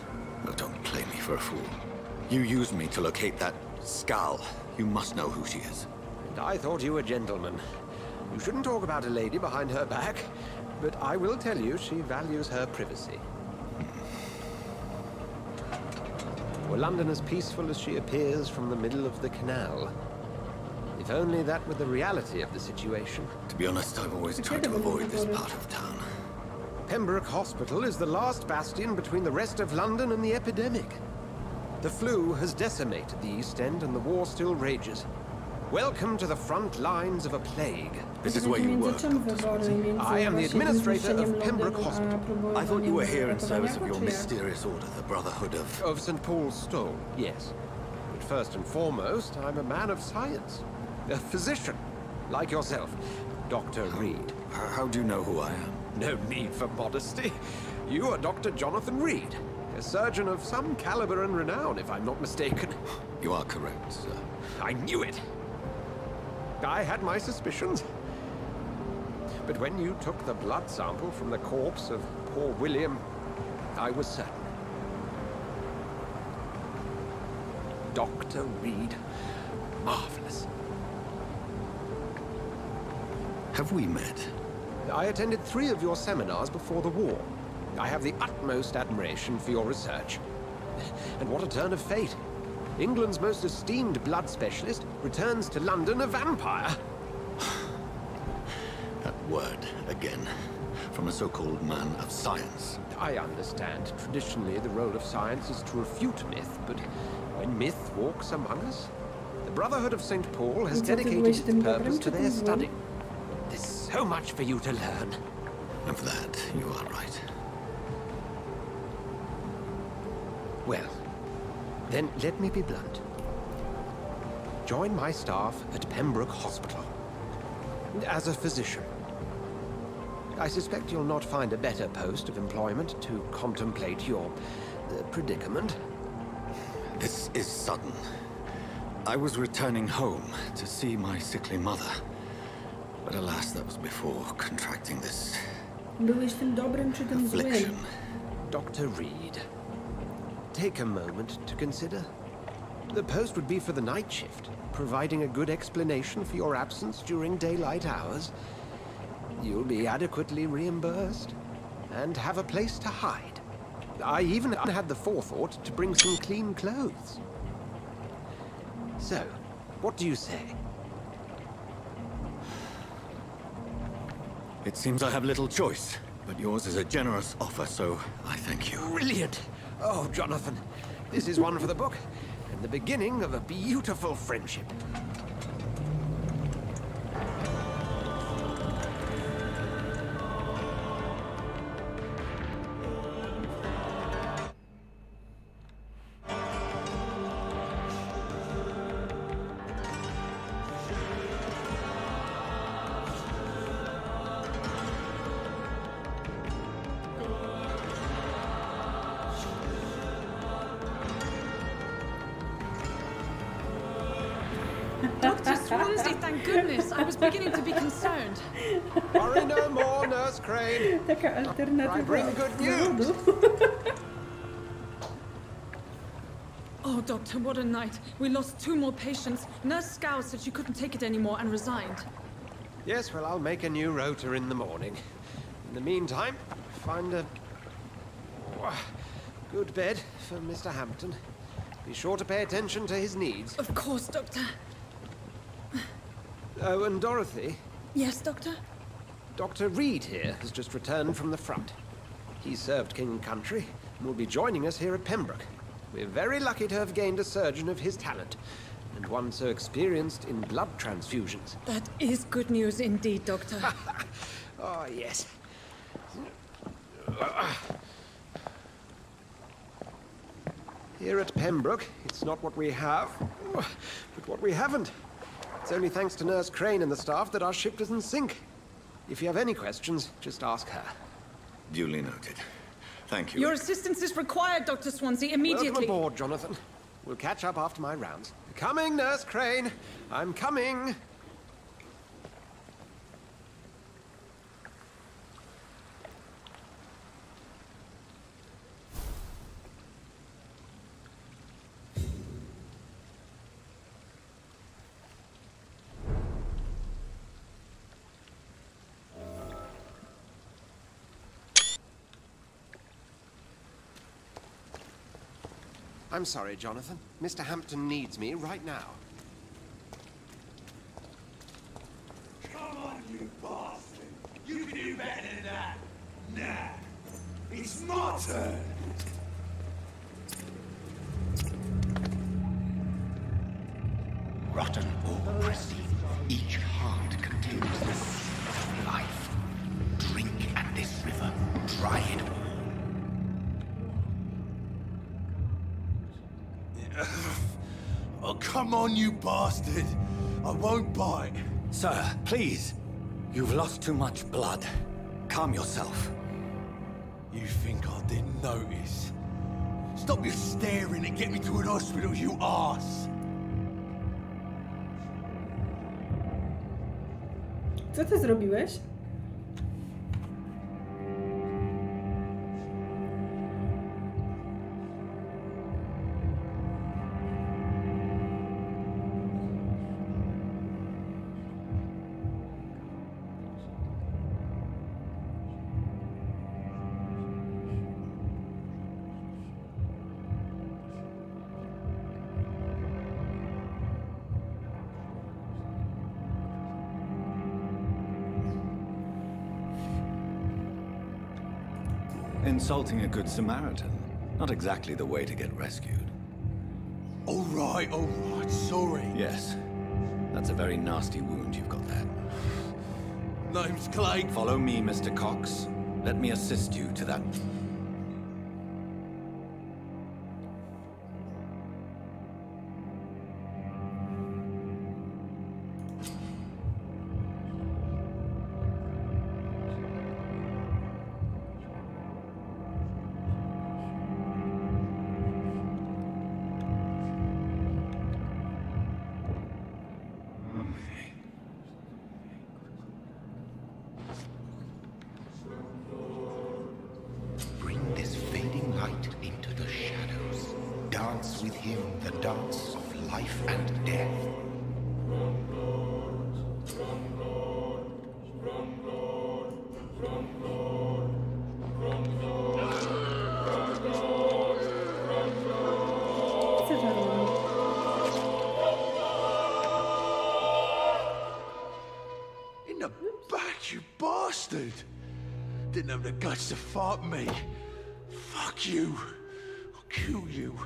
Oh, don't play me for a fool. You used me to locate that skull. You must know who she is. And I thought you a gentleman. You shouldn't talk about a lady behind her back, but I will tell you she values her privacy. Were London as peaceful as she appears from the middle of the canal? If only that were the reality of the situation. To be honest, I've always tried to avoid this part of town. Pembroke Hospital is the last bastion between the rest of London and the epidemic. The flu has decimated the East End and the war still rages. Welcome to the front lines of a plague. This is where you work, Dr. Swansea. I am the administrator of Pembroke Hospital. I thought you were here in service of your mysterious order, the Brotherhood of... Of St. Paul's Stole, yes. But first and foremost, I'm a man of science. A physician, like yourself, Dr. Reed. How do you know who I am? No need for modesty. You are Dr. Jonathan Reed, a surgeon of some caliber and renown, if I'm not mistaken. You are correct, sir. I knew it. I had my suspicions. But when you took the blood sample from the corpse of poor William, I was certain. Dr. Reed. Marvelous. Have we met? I attended 3 of your seminars before the war. I have the utmost admiration for your research. And what a turn of fate. England's most esteemed blood specialist returns to London a vampire. That word, again. From a so-called man of science. I understand. Traditionally, the role of science is to refute myth, but when myth walks among us, the Brotherhood of St. Paul has dedicated its purpose to their study. There's so much for you to learn. Of that, you are right. Well, then let me be blunt. join my staff at Pembroke Hospital. As a physician. I suspect you'll not find a better post of employment to contemplate your predicament. This is sudden. I was returning home to see my sickly mother. But alas, that was before contracting this Byłeś tym dobrym czy tym affliction. złym? Dr. Reed, take a moment to consider. The post would be for the night shift, providing a good explanation for your absence during daylight hours. You'll be adequately reimbursed and have a place to hide. I even had the forethought to bring some clean clothes. So, what do you say? It seems I have little choice, but yours is a generous offer, so I thank you. Brilliant! Oh, Jonathan, this is one for the book, and the beginning of a beautiful friendship. Dr. Swansea, thank goodness. I was beginning to be concerned. Worry no more, Nurse Crane. Taka alternatywa I bring good news. Oh, Doctor, what a night. We lost 2 more patients. Nurse Scow said she couldn't take it anymore and resigned. Yes, well, I'll make a new rota in the morning. In the meantime, find a good bed for Mr. Hampton. Be sure to pay attention to his needs. Of course, Doctor. Oh, and Dorothy? Yes, Doctor? Dr. Reed here has just returned from the front. He served King and Country and will be joining us here at Pembroke. We're very lucky to have gained a surgeon of his talent, and one so experienced in blood transfusions. That is good news indeed, Doctor. Oh, yes. Here at Pembroke, it's not what we have, but what we haven't. It's only thanks to Nurse Crane and the staff that our ship doesn't sink. If you have any questions, just ask her. Duly noted. Thank you. Your assistance is required, Dr. Swansea, immediately. Welcome aboard, Jonathan. We'll catch up after my rounds. Coming, Nurse Crane. I'm coming. I'm sorry, Jonathan. Mr. Hampton needs me right now. Come on, you bastard! You can do better than that! Nah! It's my turn! Rotten or pristine, each heart contains the seed of life. Drink at this river, try it all. Oh, come on, you bastard! I won't bite. Sir, please. You've lost too much blood. Calm yourself. You think I didn't notice? Stop your staring and get me to an hospital, you arse! Co ty zrobiłeś? Insulting a good Samaritan. Not exactly the way to get rescued. All right, sorry. Yes. That's a very nasty wound you've got there. Name's Clay. Follow me, Mr. Cox. Let me assist you to that... dance with him the dance of life and death. In the back, you bastard! Didn't have the guts to fight me. Fuck you. I'll kill you.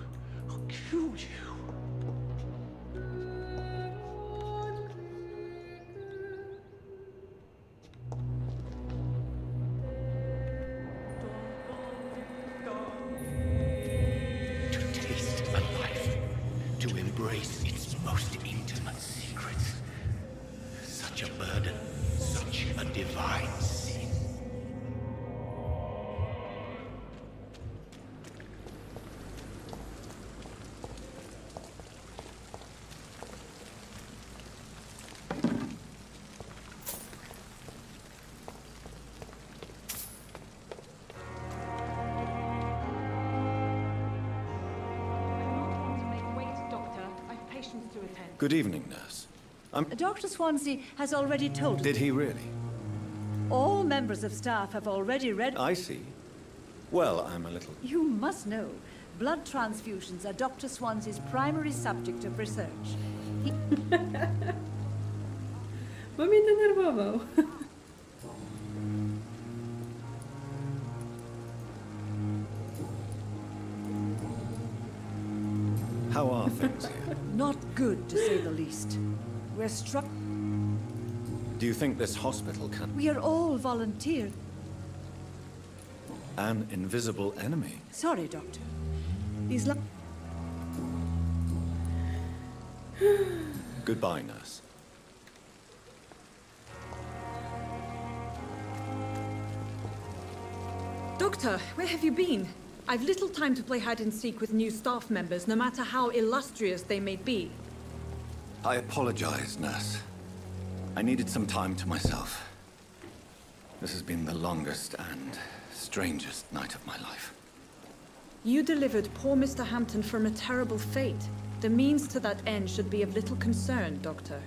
I'll kill you. To taste a life, to embrace its most intimate secrets. Such a burden, such a divine sin. Good evening, nurse. Dr. Swansea has already told Did he really? All members of staff have already read... I see. Well, I'm a little... You must know, blood transfusions are Dr. Swansea's primary subject of research. He... Bo mnie denerwował. How are things here? Not good, to say the least. We're struck... Do you think this hospital can... We are all volunteers. An invisible enemy? Sorry, Doctor. These... Goodbye, nurse. Doctor, where have you been? I've little time to play hide-and-seek with new staff members, no matter how illustrious they may be. I apologize, nurse. I needed some time to myself. This has been the longest and strangest night of my life. You delivered poor Mr. Hampton from a terrible fate. The means to that end should be of little concern, Doctor.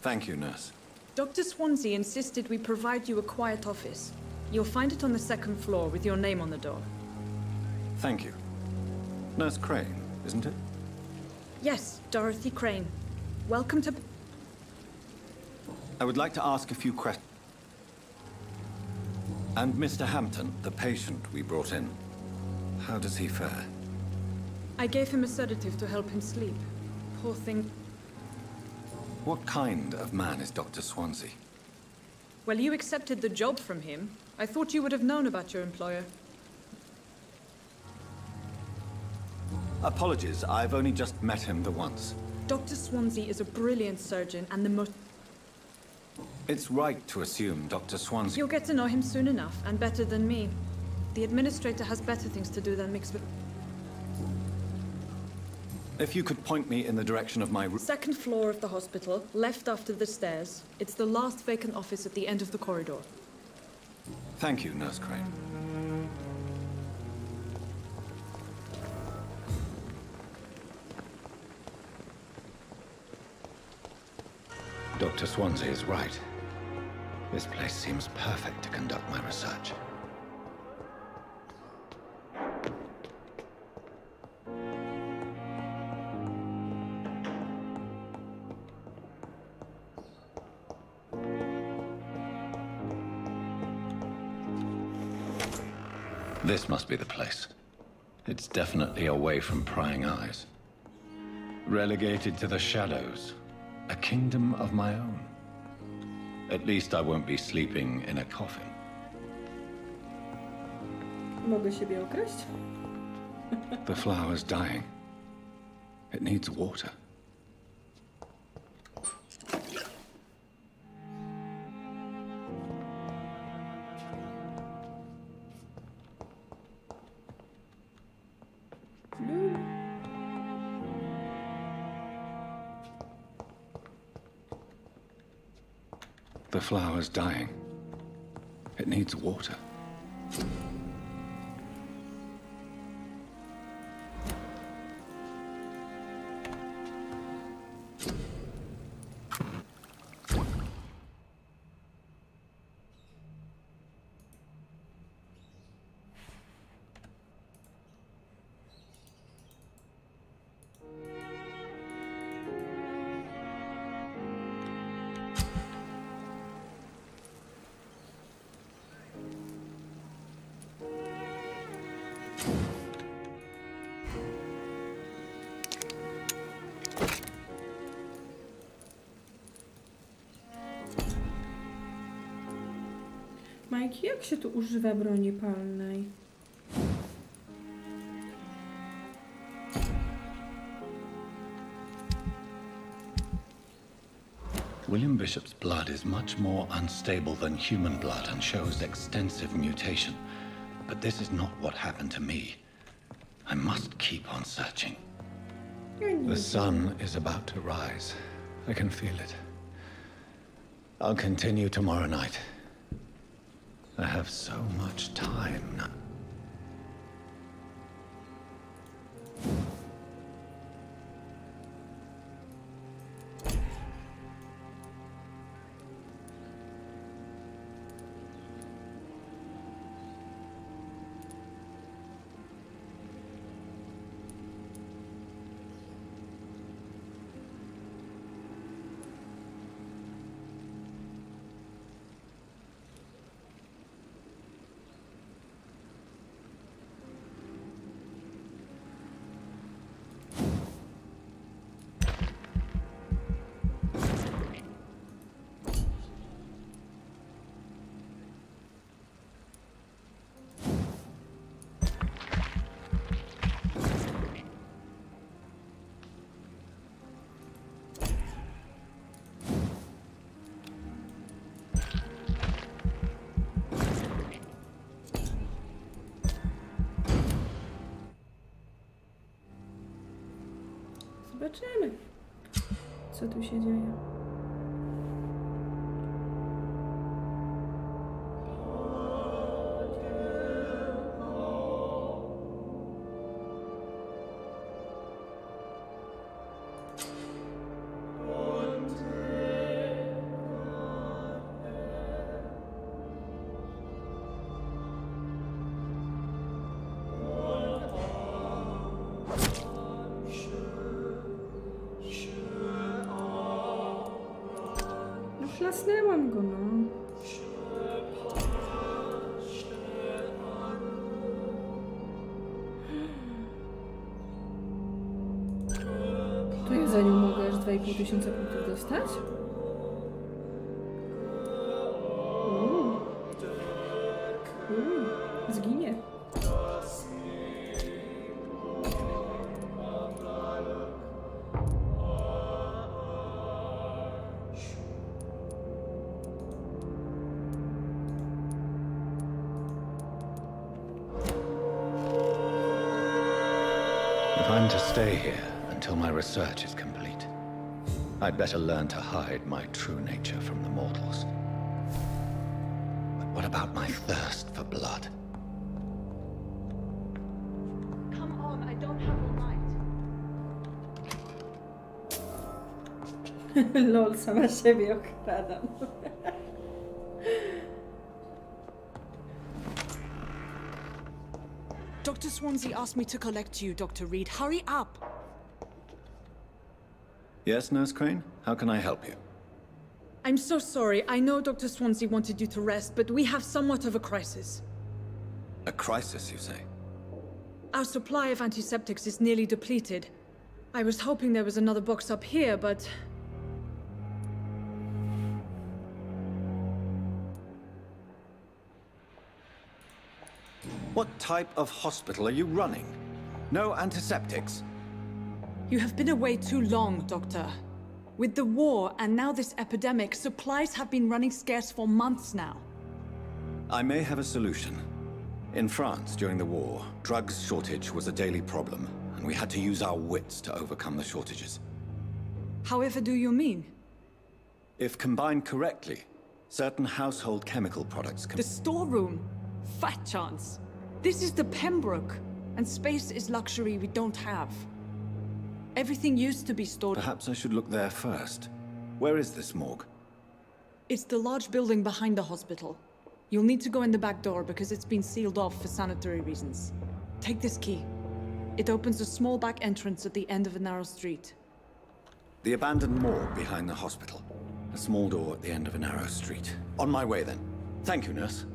Thank you, nurse. Dr. Swansea insisted we provide you a quiet office. You'll find it on the second floor with your name on the door. Thank you. Nurse Crane, isn't it? Yes, Dorothy Crane. Welcome to... I would like to ask a few questions. And Mr. Hampton, the patient we brought in, how does he fare? I gave him a sedative to help him sleep. Poor thing. What kind of man is Dr. Swansea? Well, you accepted the job from him. I thought you would have known about your employer. Apologies, I've only just met him the once. Dr. Swansea is a brilliant surgeon and the most... It's right to assume Dr. Swansea... You'll get to know him soon enough, and better than me. The administrator has better things to do than mix with... If you could point me in the direction of my room... Second floor of the hospital, left after the stairs. It's the last vacant office at the end of the corridor. Thank you, Nurse Crane. Dr. Swansea is right. This place seems perfect to conduct my research. This must be the place. It's definitely away from prying eyes. Relegated to the shadows. A kingdom of my own. At least I won't be sleeping in a coffin. Mogę siebie okraść? The flower's dying. It needs water. The flower's dying. It needs water. Mike, jak się tu używa broni palnej? William Bishop's blood is much more unstable than human blood and shows extensive mutation. But this is not what happened to me. I must keep on searching. The sun is about to rise. I can feel it. I'll continue tomorrow night. I have so much time now. Zobaczymy, co tu się dzieje. Klasnęłam go, no. To ja za nią mogę aż 2500 punktów dostać? Zginie. I'm to stay here until my research is complete. I'd better learn to hide my true nature from the mortals. But what about my thirst for blood? Come on, I don't have all night. Lol, sama siebie okradam. Dr. Swansea asked me to collect you, Dr. Reed. Hurry up! Yes, Nurse Crane? How can I help you? I'm so sorry. I know Dr. Swansea wanted you to rest, but we have somewhat of a crisis. A crisis, you say? Our supply of antiseptics is nearly depleted. I was hoping there was another box up here, but... What type of hospital are you running? No antiseptics? You have been away too long, Doctor. With the war and now this epidemic, supplies have been running scarce for months now. I may have a solution. In France, during the war, drugs shortage was a daily problem, and we had to use our wits to overcome the shortages. However do you mean? If combined correctly, certain household chemical products can... The storeroom? Fat chance. This is the Pembroke, and space is luxury we don't have. Everything used to be stored... Perhaps I should look there first. Where is this morgue? It's the large building behind the hospital. You'll need to go in the back door because it's been sealed off for sanitary reasons. Take this key. It opens a small back entrance at the end of a narrow street. The abandoned morgue behind the hospital. A small door at the end of a narrow street. On my way then. Thank you, nurse.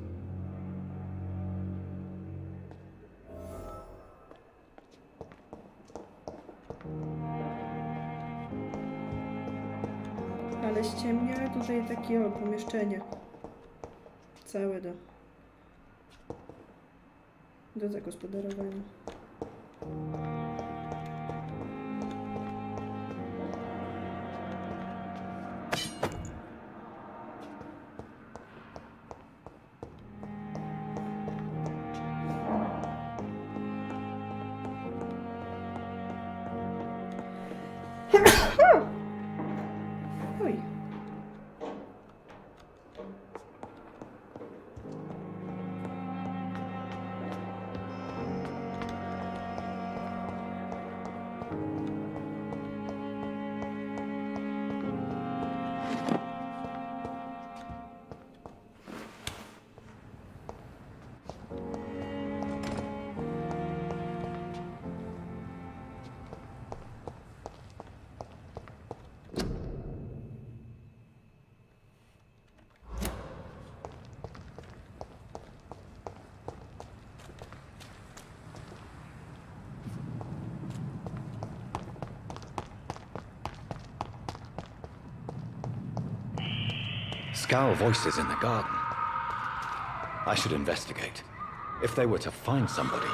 Ale ściemnia tutaj takie pomieszczenie. Całe do do zagospodarowania. Oj. Scowl voices in the garden. I should investigate. If they were to find somebody.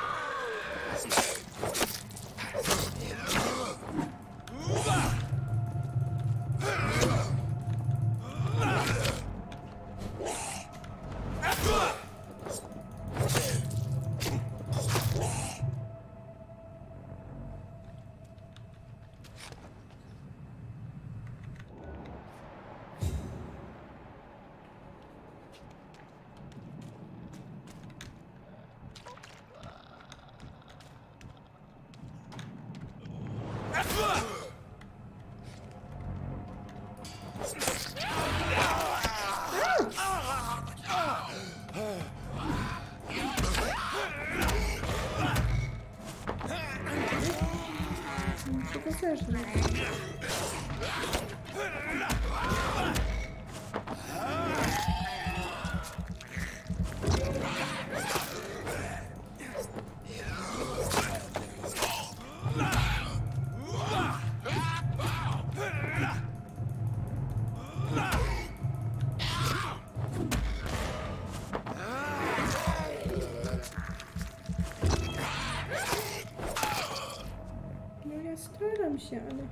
Staram się, ale...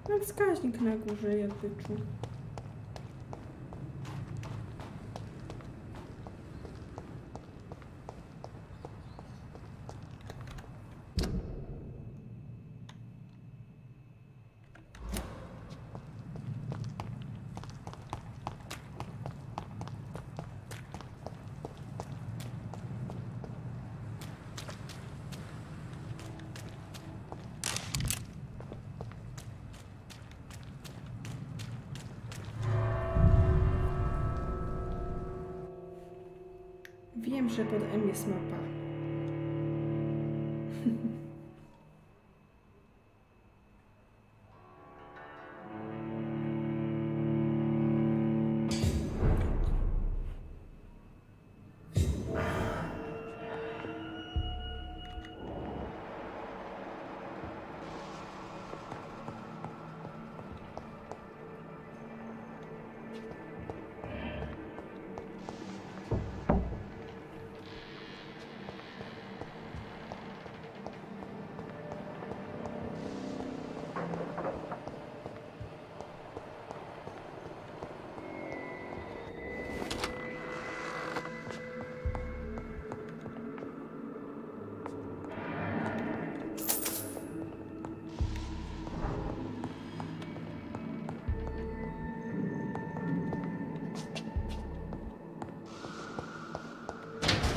Mam wskaźnik na górze, jakby czuł. Wiem, że pod M jest mapa.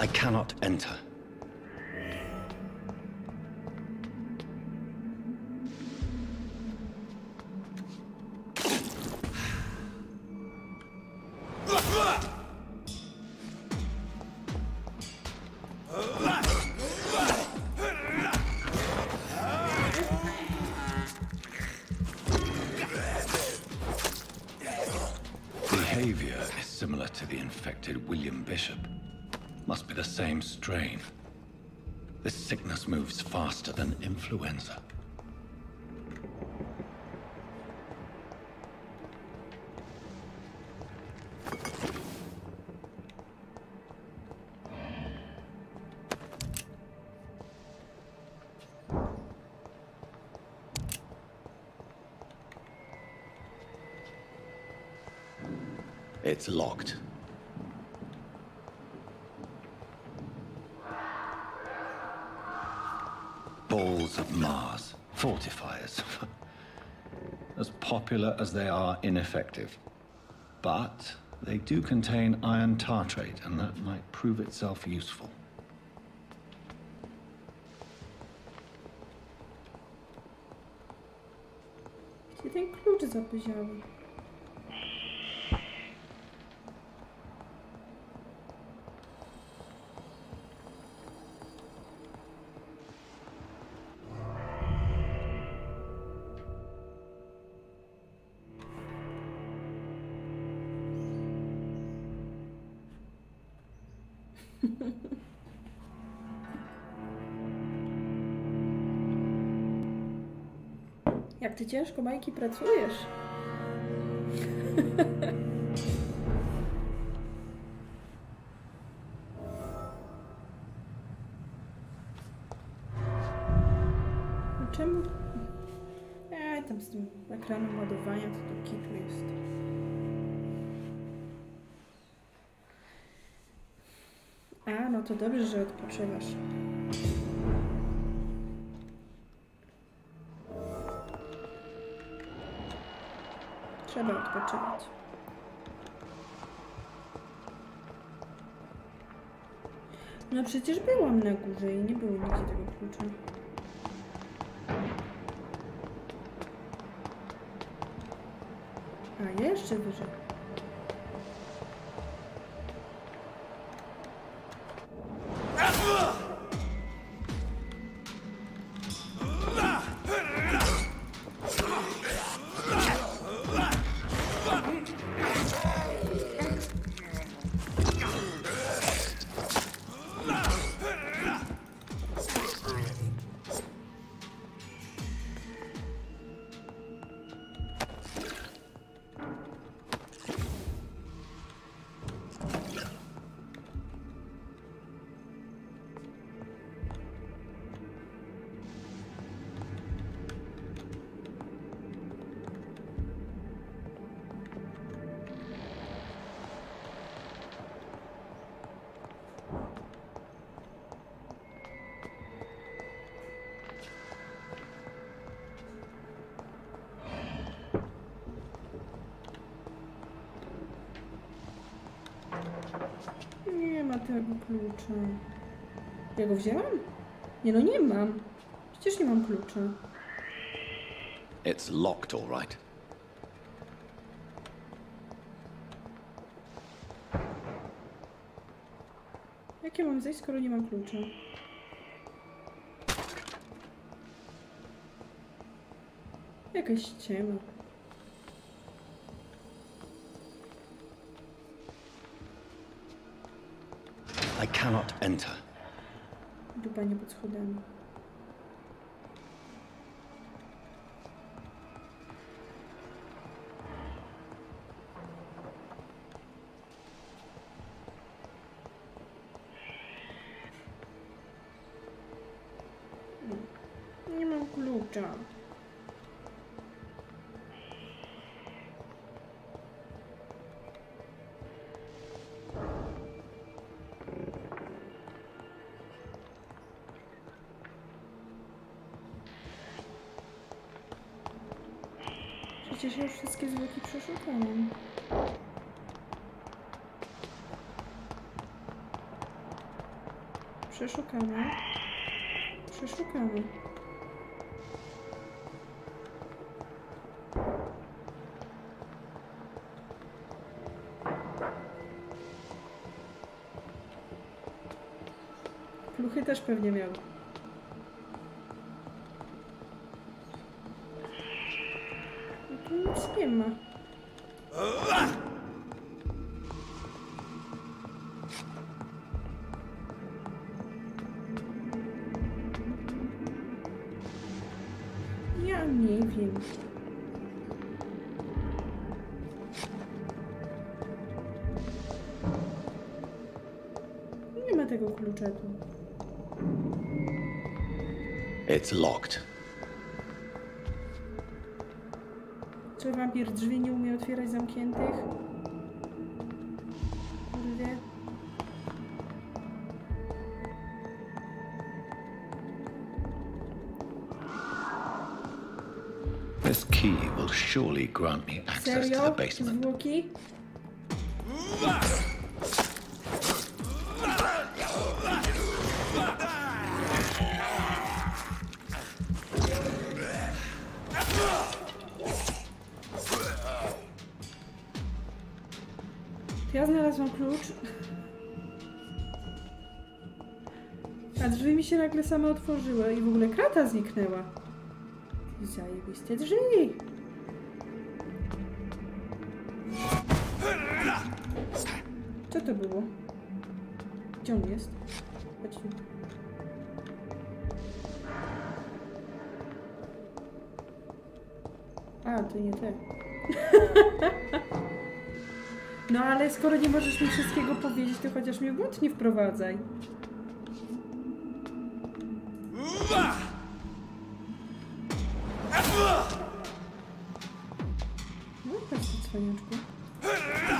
I cannot enter. Behavior is similar to the infected William Bishop. Must be the same strain. This sickness moves faster than influenza. It's locked. Balls of Mars. Fortifiers. As popular as they are ineffective. But they do contain iron tartrate, and that might prove itself useful. Gdzie ten klucz zapyziały? Jak ty ciężko, Majki, pracujesz? Czemu? Tam z tym ekranem ładowania to do kitu jest. A, no to dobrze, że odpoczywasz. Trzeba odpoczywać. No przecież byłam na górze i nie było nigdzie tego klucza. A, jeszcze wyżej. Nie ma tego klucza. Ja go wzięłam? Nie, no nie mam. Przecież nie mam klucza. It's locked, all right. Jak ja mam zejść, skoro nie mam klucza? Jakaś ściema. I cannot enter. Dupanie pod schodami. Nie mam klucza. Przecież ja już wszystkie zwłoki przeszukałam. Przeszukamy. Przeszukamy. Pluchy też pewnie miał. Tu nic nie ma. Ja nie wiem. Nie ma tego klucza tu. It's locked. Czy wampir drzwi nie umie otwierać zamkniętych? Kurde. This key will surely grant me access to the Serio? basement. Zwłoki? Ja znalazłam klucz. A drzwi mi się nagle same otworzyły i w ogóle krata zniknęła. Zajebiste drzwi. Co to było? Gdzie on jest? Chodź tu. A, to nie te. No ale skoro nie możesz mi wszystkiego powiedzieć, to chociaż mnie w błąd nie wprowadzaj. No chodź tu, cwaniaczku.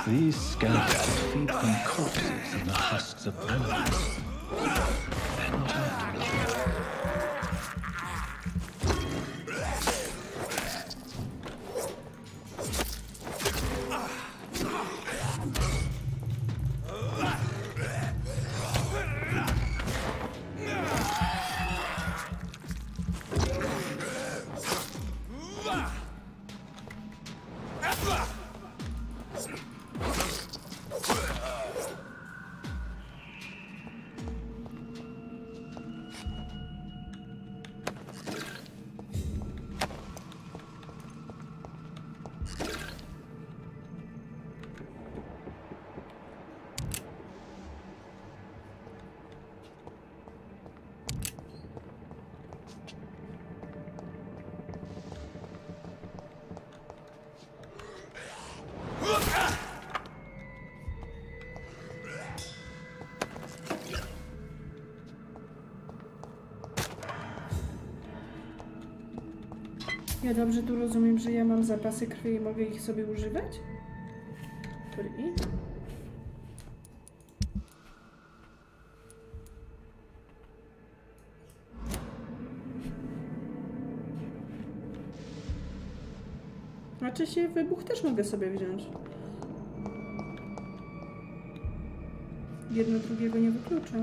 These skeletons feed from corpses and the husks of animals. They're not earned blood. Ja dobrze tu rozumiem, że ja mam zapasy krwi i mogę ich sobie używać? Krwi? Znaczy się wybuch też mogę sobie wziąć. Jedno drugiego nie wyklucza.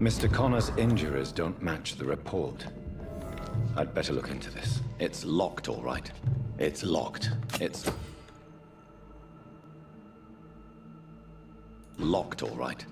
Mr. Connor's injuries don't match the report. I'd better look into this. It's locked, all right. It's locked. It's locked, all right.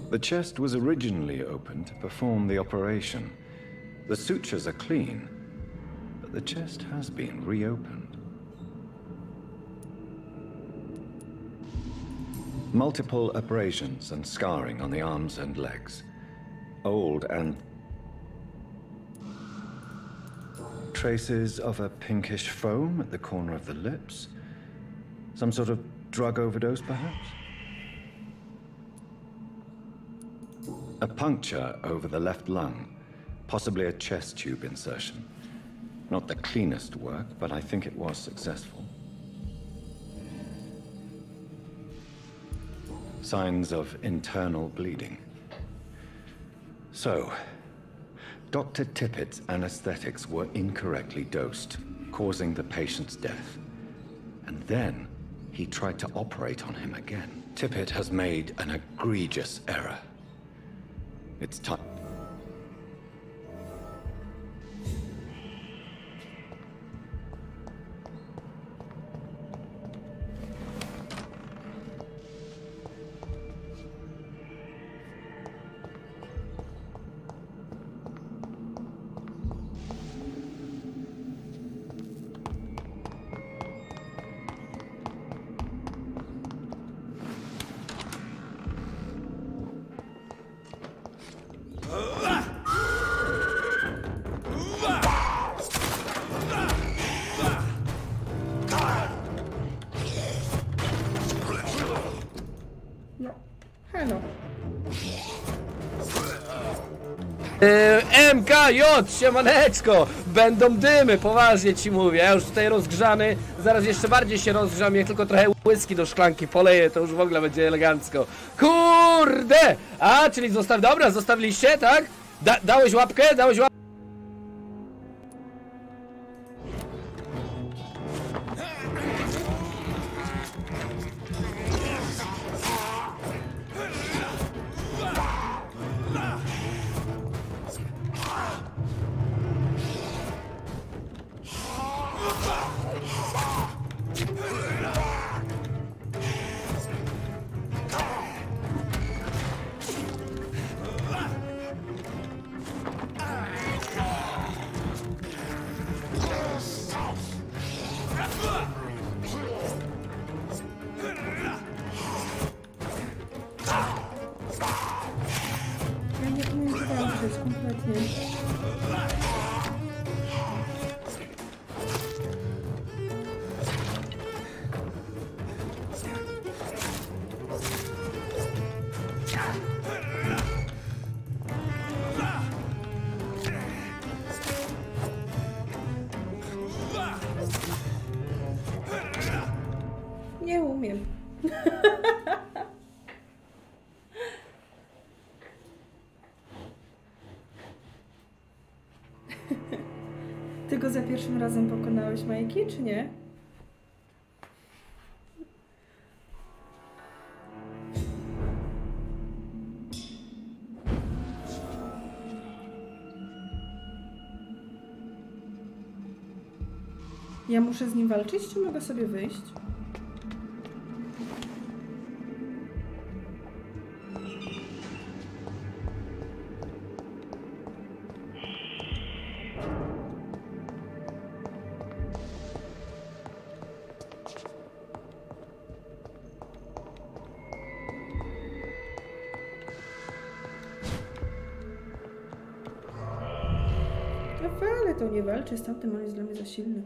The chest was originally opened to perform the operation. The sutures are clean, but the chest has been reopened. Multiple abrasions and scarring on the arms and legs. Old and... traces of a pinkish foam at the corner of the lips. Some sort of drug overdose, perhaps? A puncture over the left lung. Possibly a chest tube insertion. Not the cleanest work, but I think it was successful. Signs of internal bleeding. So, Dr. Tippett's anesthetics were incorrectly dosed, causing the patient's death. And then, he tried to operate on him again. Tippett has made an egregious error. It's time. MKJ, siemaneczko! Będą dymy, poważnie ci mówię. Ja już tutaj rozgrzany, zaraz jeszcze bardziej się rozgrzam, jak tylko trochę whisky do szklanki poleję, to już w ogóle będzie elegancko. Kurde! A, czyli dobra, zostawiliście, tak? Dałeś łapkę? Dałeś łapkę? Nie umiem. Ty go za pierwszym razem pokonałeś, Majki, czy nie? Ja muszę z nim walczyć, czy mogę sobie wyjść? Ale to nie walczy z tamtym, on jest dla mnie za silny.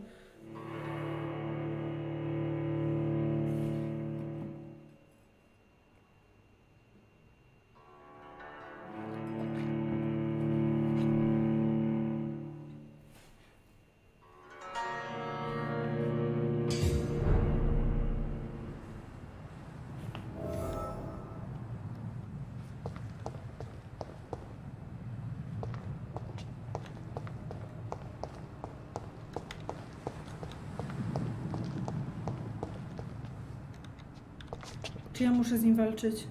Czy ja muszę z nim walczyć?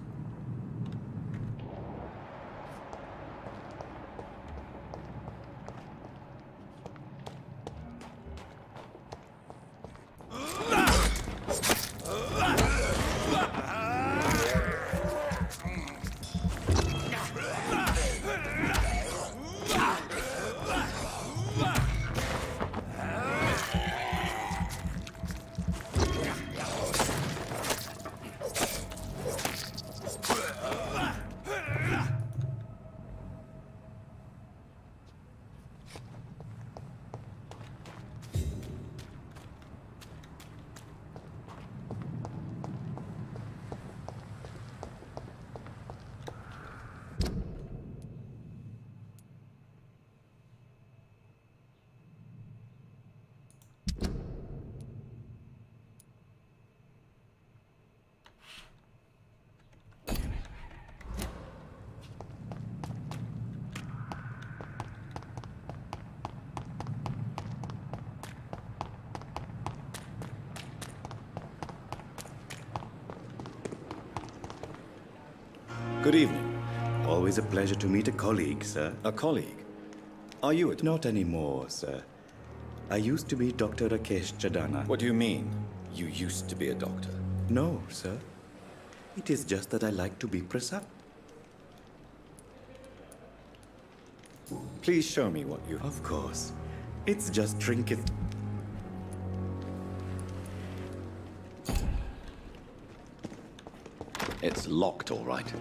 Good evening. Always a pleasure to meet a colleague, sir. A colleague? Are you a... Not anymore, sir. I used to be Dr. Rakesh Chadana. What do you mean, you used to be a doctor? No, sir. It is just that I like to be precise. Please show me what you... Of course. It's just trinket. It's locked, all right.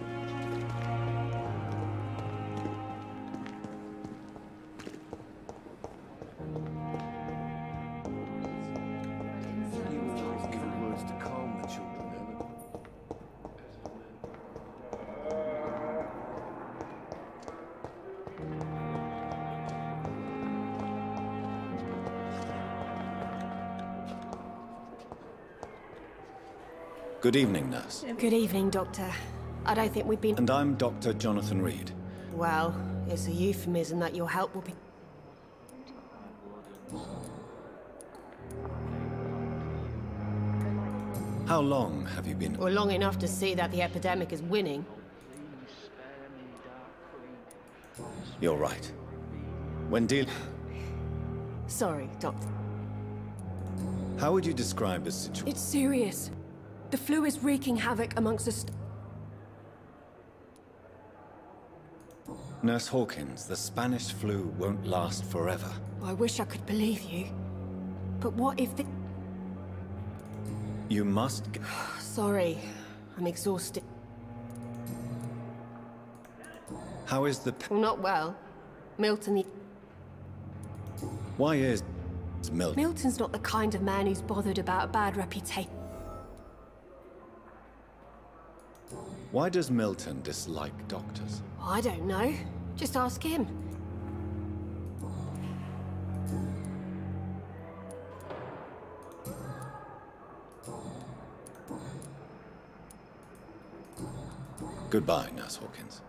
Good evening, nurse. Good evening, Doctor. I don't think we've been... And I'm Dr. Jonathan Reed. Well, it's a euphemism that your help will be... How long have you been... Well, long enough to see that the epidemic is winning. You're right. When dealing... Sorry, Doctor. How would you describe the situation? It's serious. The flu is wreaking havoc amongst us. Nurse Hawkins, the Spanish flu won't last forever. I wish I could believe you. But what if the... You must... Sorry, I'm exhausted. How is the... Well, not well. Milton... Why is Milton? Milton's not the kind of man who's bothered about a bad reputation. Why does Milton dislike doctors? I don't know. Just ask him. Goodbye, Nurse Hawkins.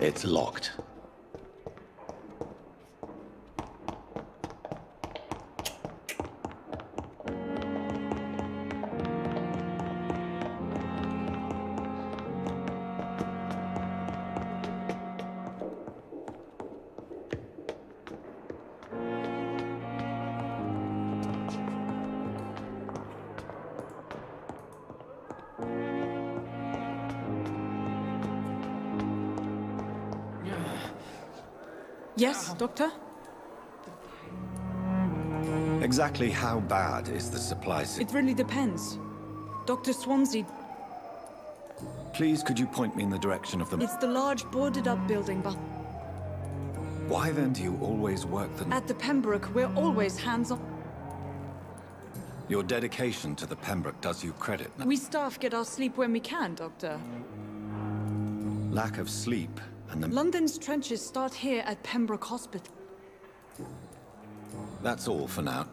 It's locked. Yes, Doctor? Exactly how bad is the supply situation? It really depends. Dr. Swansea... Please, could you point me in the direction of the... It's the large boarded-up building, but... Why then do you always work the... At the Pembroke, we're always hands-on. Your dedication to the Pembroke does you credit. We staff get our sleep when we can, Doctor. Lack of sleep and the... London's trenches start here at Pembroke Hospital. That's all for now.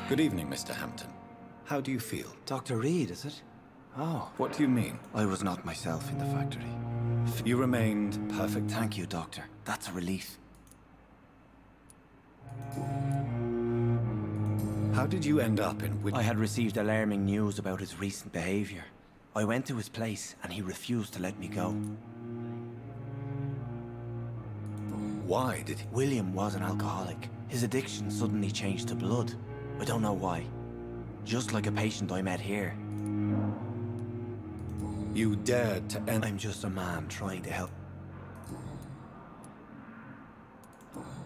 Good evening, Mr. Hampton. How do you feel? Dr. Reed, is it? Oh. What do you mean? I was not myself in the factory. You remained perfect. Thank you, Doctor. That's a relief. How did you end up in... I had received alarming news about his recent behavior. I went to his place and he refused to let me go. Why did he? William was an alcoholic. His addiction suddenly changed to blood. I don't know why. Just like a patient I met here. You dared to end... I'm just a man trying to help.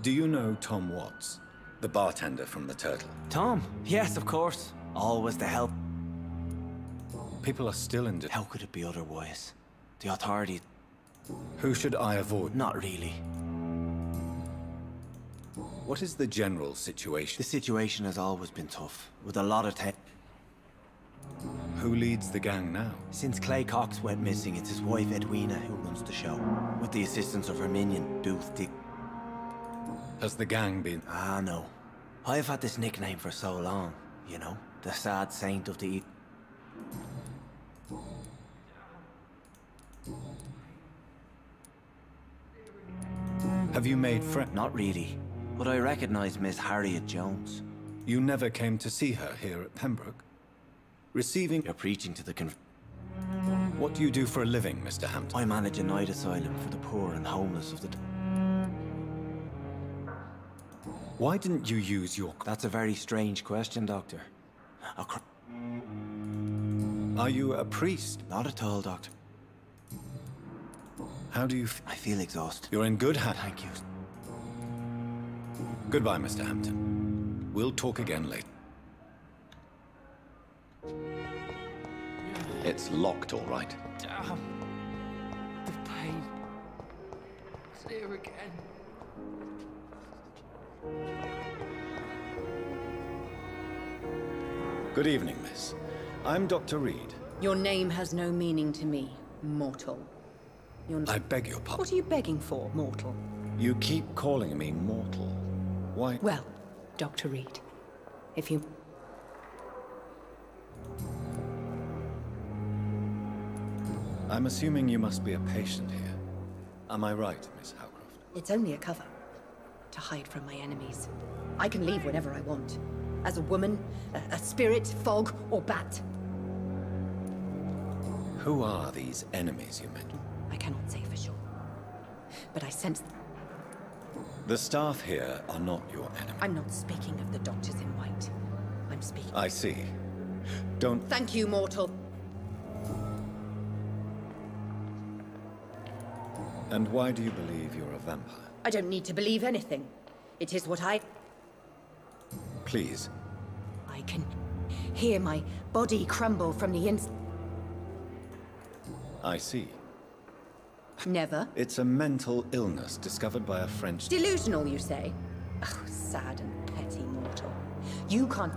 Do you know Tom Watts? The bartender from the Turtle? Tom? Yes, of course. Always to help. People are still in... How could it be otherwise? The authorities... Who should I avoid? Not really. What is the general situation? The situation has always been tough, with a lot of Who leads the gang now? Since Clay Cox went missing, it's his wife Edwina who runs the show, with the assistance of her minion, Booth Dick. Has the gang been... Ah, no. I've had this nickname for so long, you know? The sad saint of the... Have you made friends? Not really. But I recognize Miss Harriet Jones. You never came to see her here at Pembroke? Receiving... You're preaching to the What do you do for a living, Mr. Hampton? I manage a night asylum for the poor and homeless of the... Why didn't you use your... That's a very strange question, Doctor. Are you a priest? Not at all, Doctor. How do you... I feel exhausted. You're in good hands. Thank you. Goodbye, Mr. Hampton. We'll talk again later. It's locked, all right. Damn. The pain. It's here again. Good evening, miss. I'm Dr. Reed. Your name has no meaning to me, mortal. I beg your pardon. What are you begging for, mortal? You keep calling me mortal. Why? Well, Dr. Reed, if you... I'm assuming you must be a patient here. Am I right, Miss Howcroft? It's only a cover. To hide from my enemies. I can leave whenever I want. As a woman, a spirit, fog, or bat. Who are these enemies you mentioned? I cannot say for sure. But I sense... The staff here are not your enemy. I'm not speaking of the doctors in white. I'm speaking... I see. Don't... Thank you, mortal. And why do you believe you're a vampire? I don't need to believe anything. It is what I... Please. I can hear my body crumble from the inside. I see. Never. It's a mental illness discovered by a French... Delusional, you say? Oh, sad and petty mortal. You can't...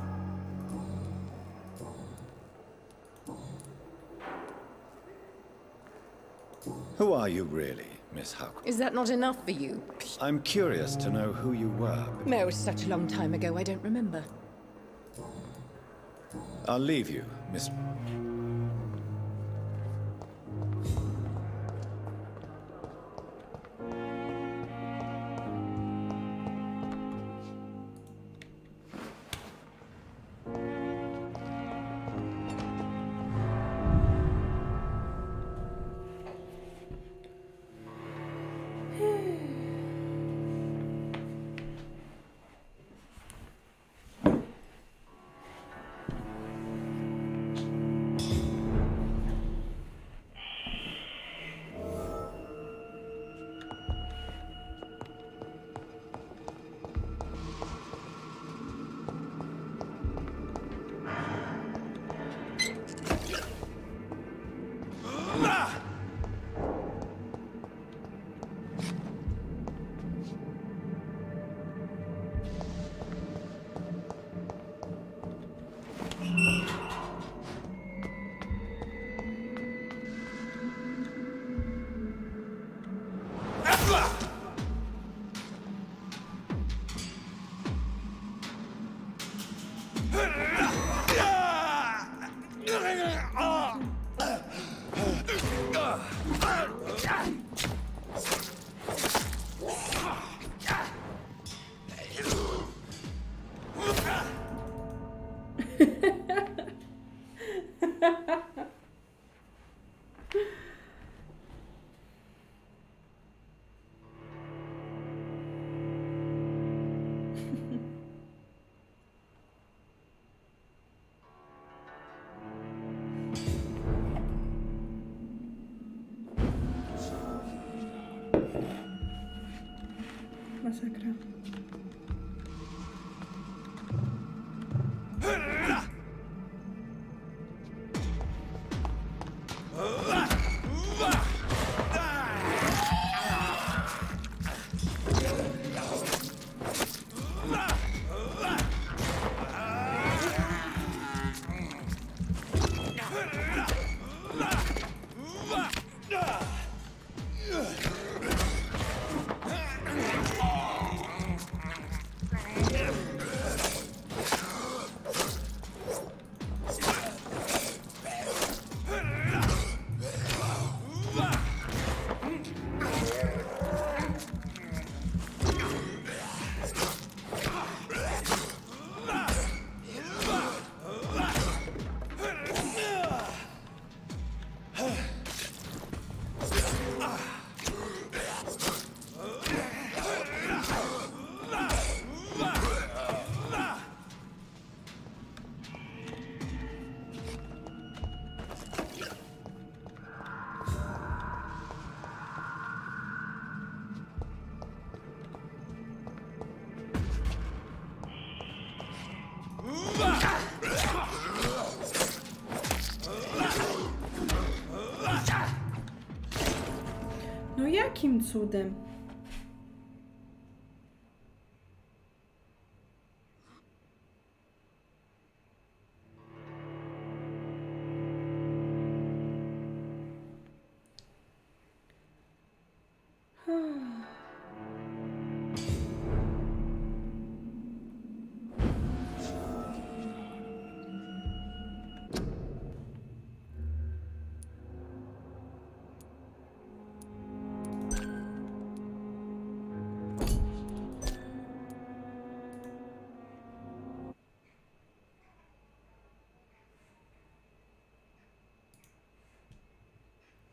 Who are you really, Miss Howcroft? Is that not enough for you? I'm curious to know who you were. No, it was such a long time ago, I don't remember. I'll leave you, Miss... Masakra. No jakim cudem?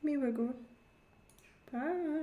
Miłego. Pa.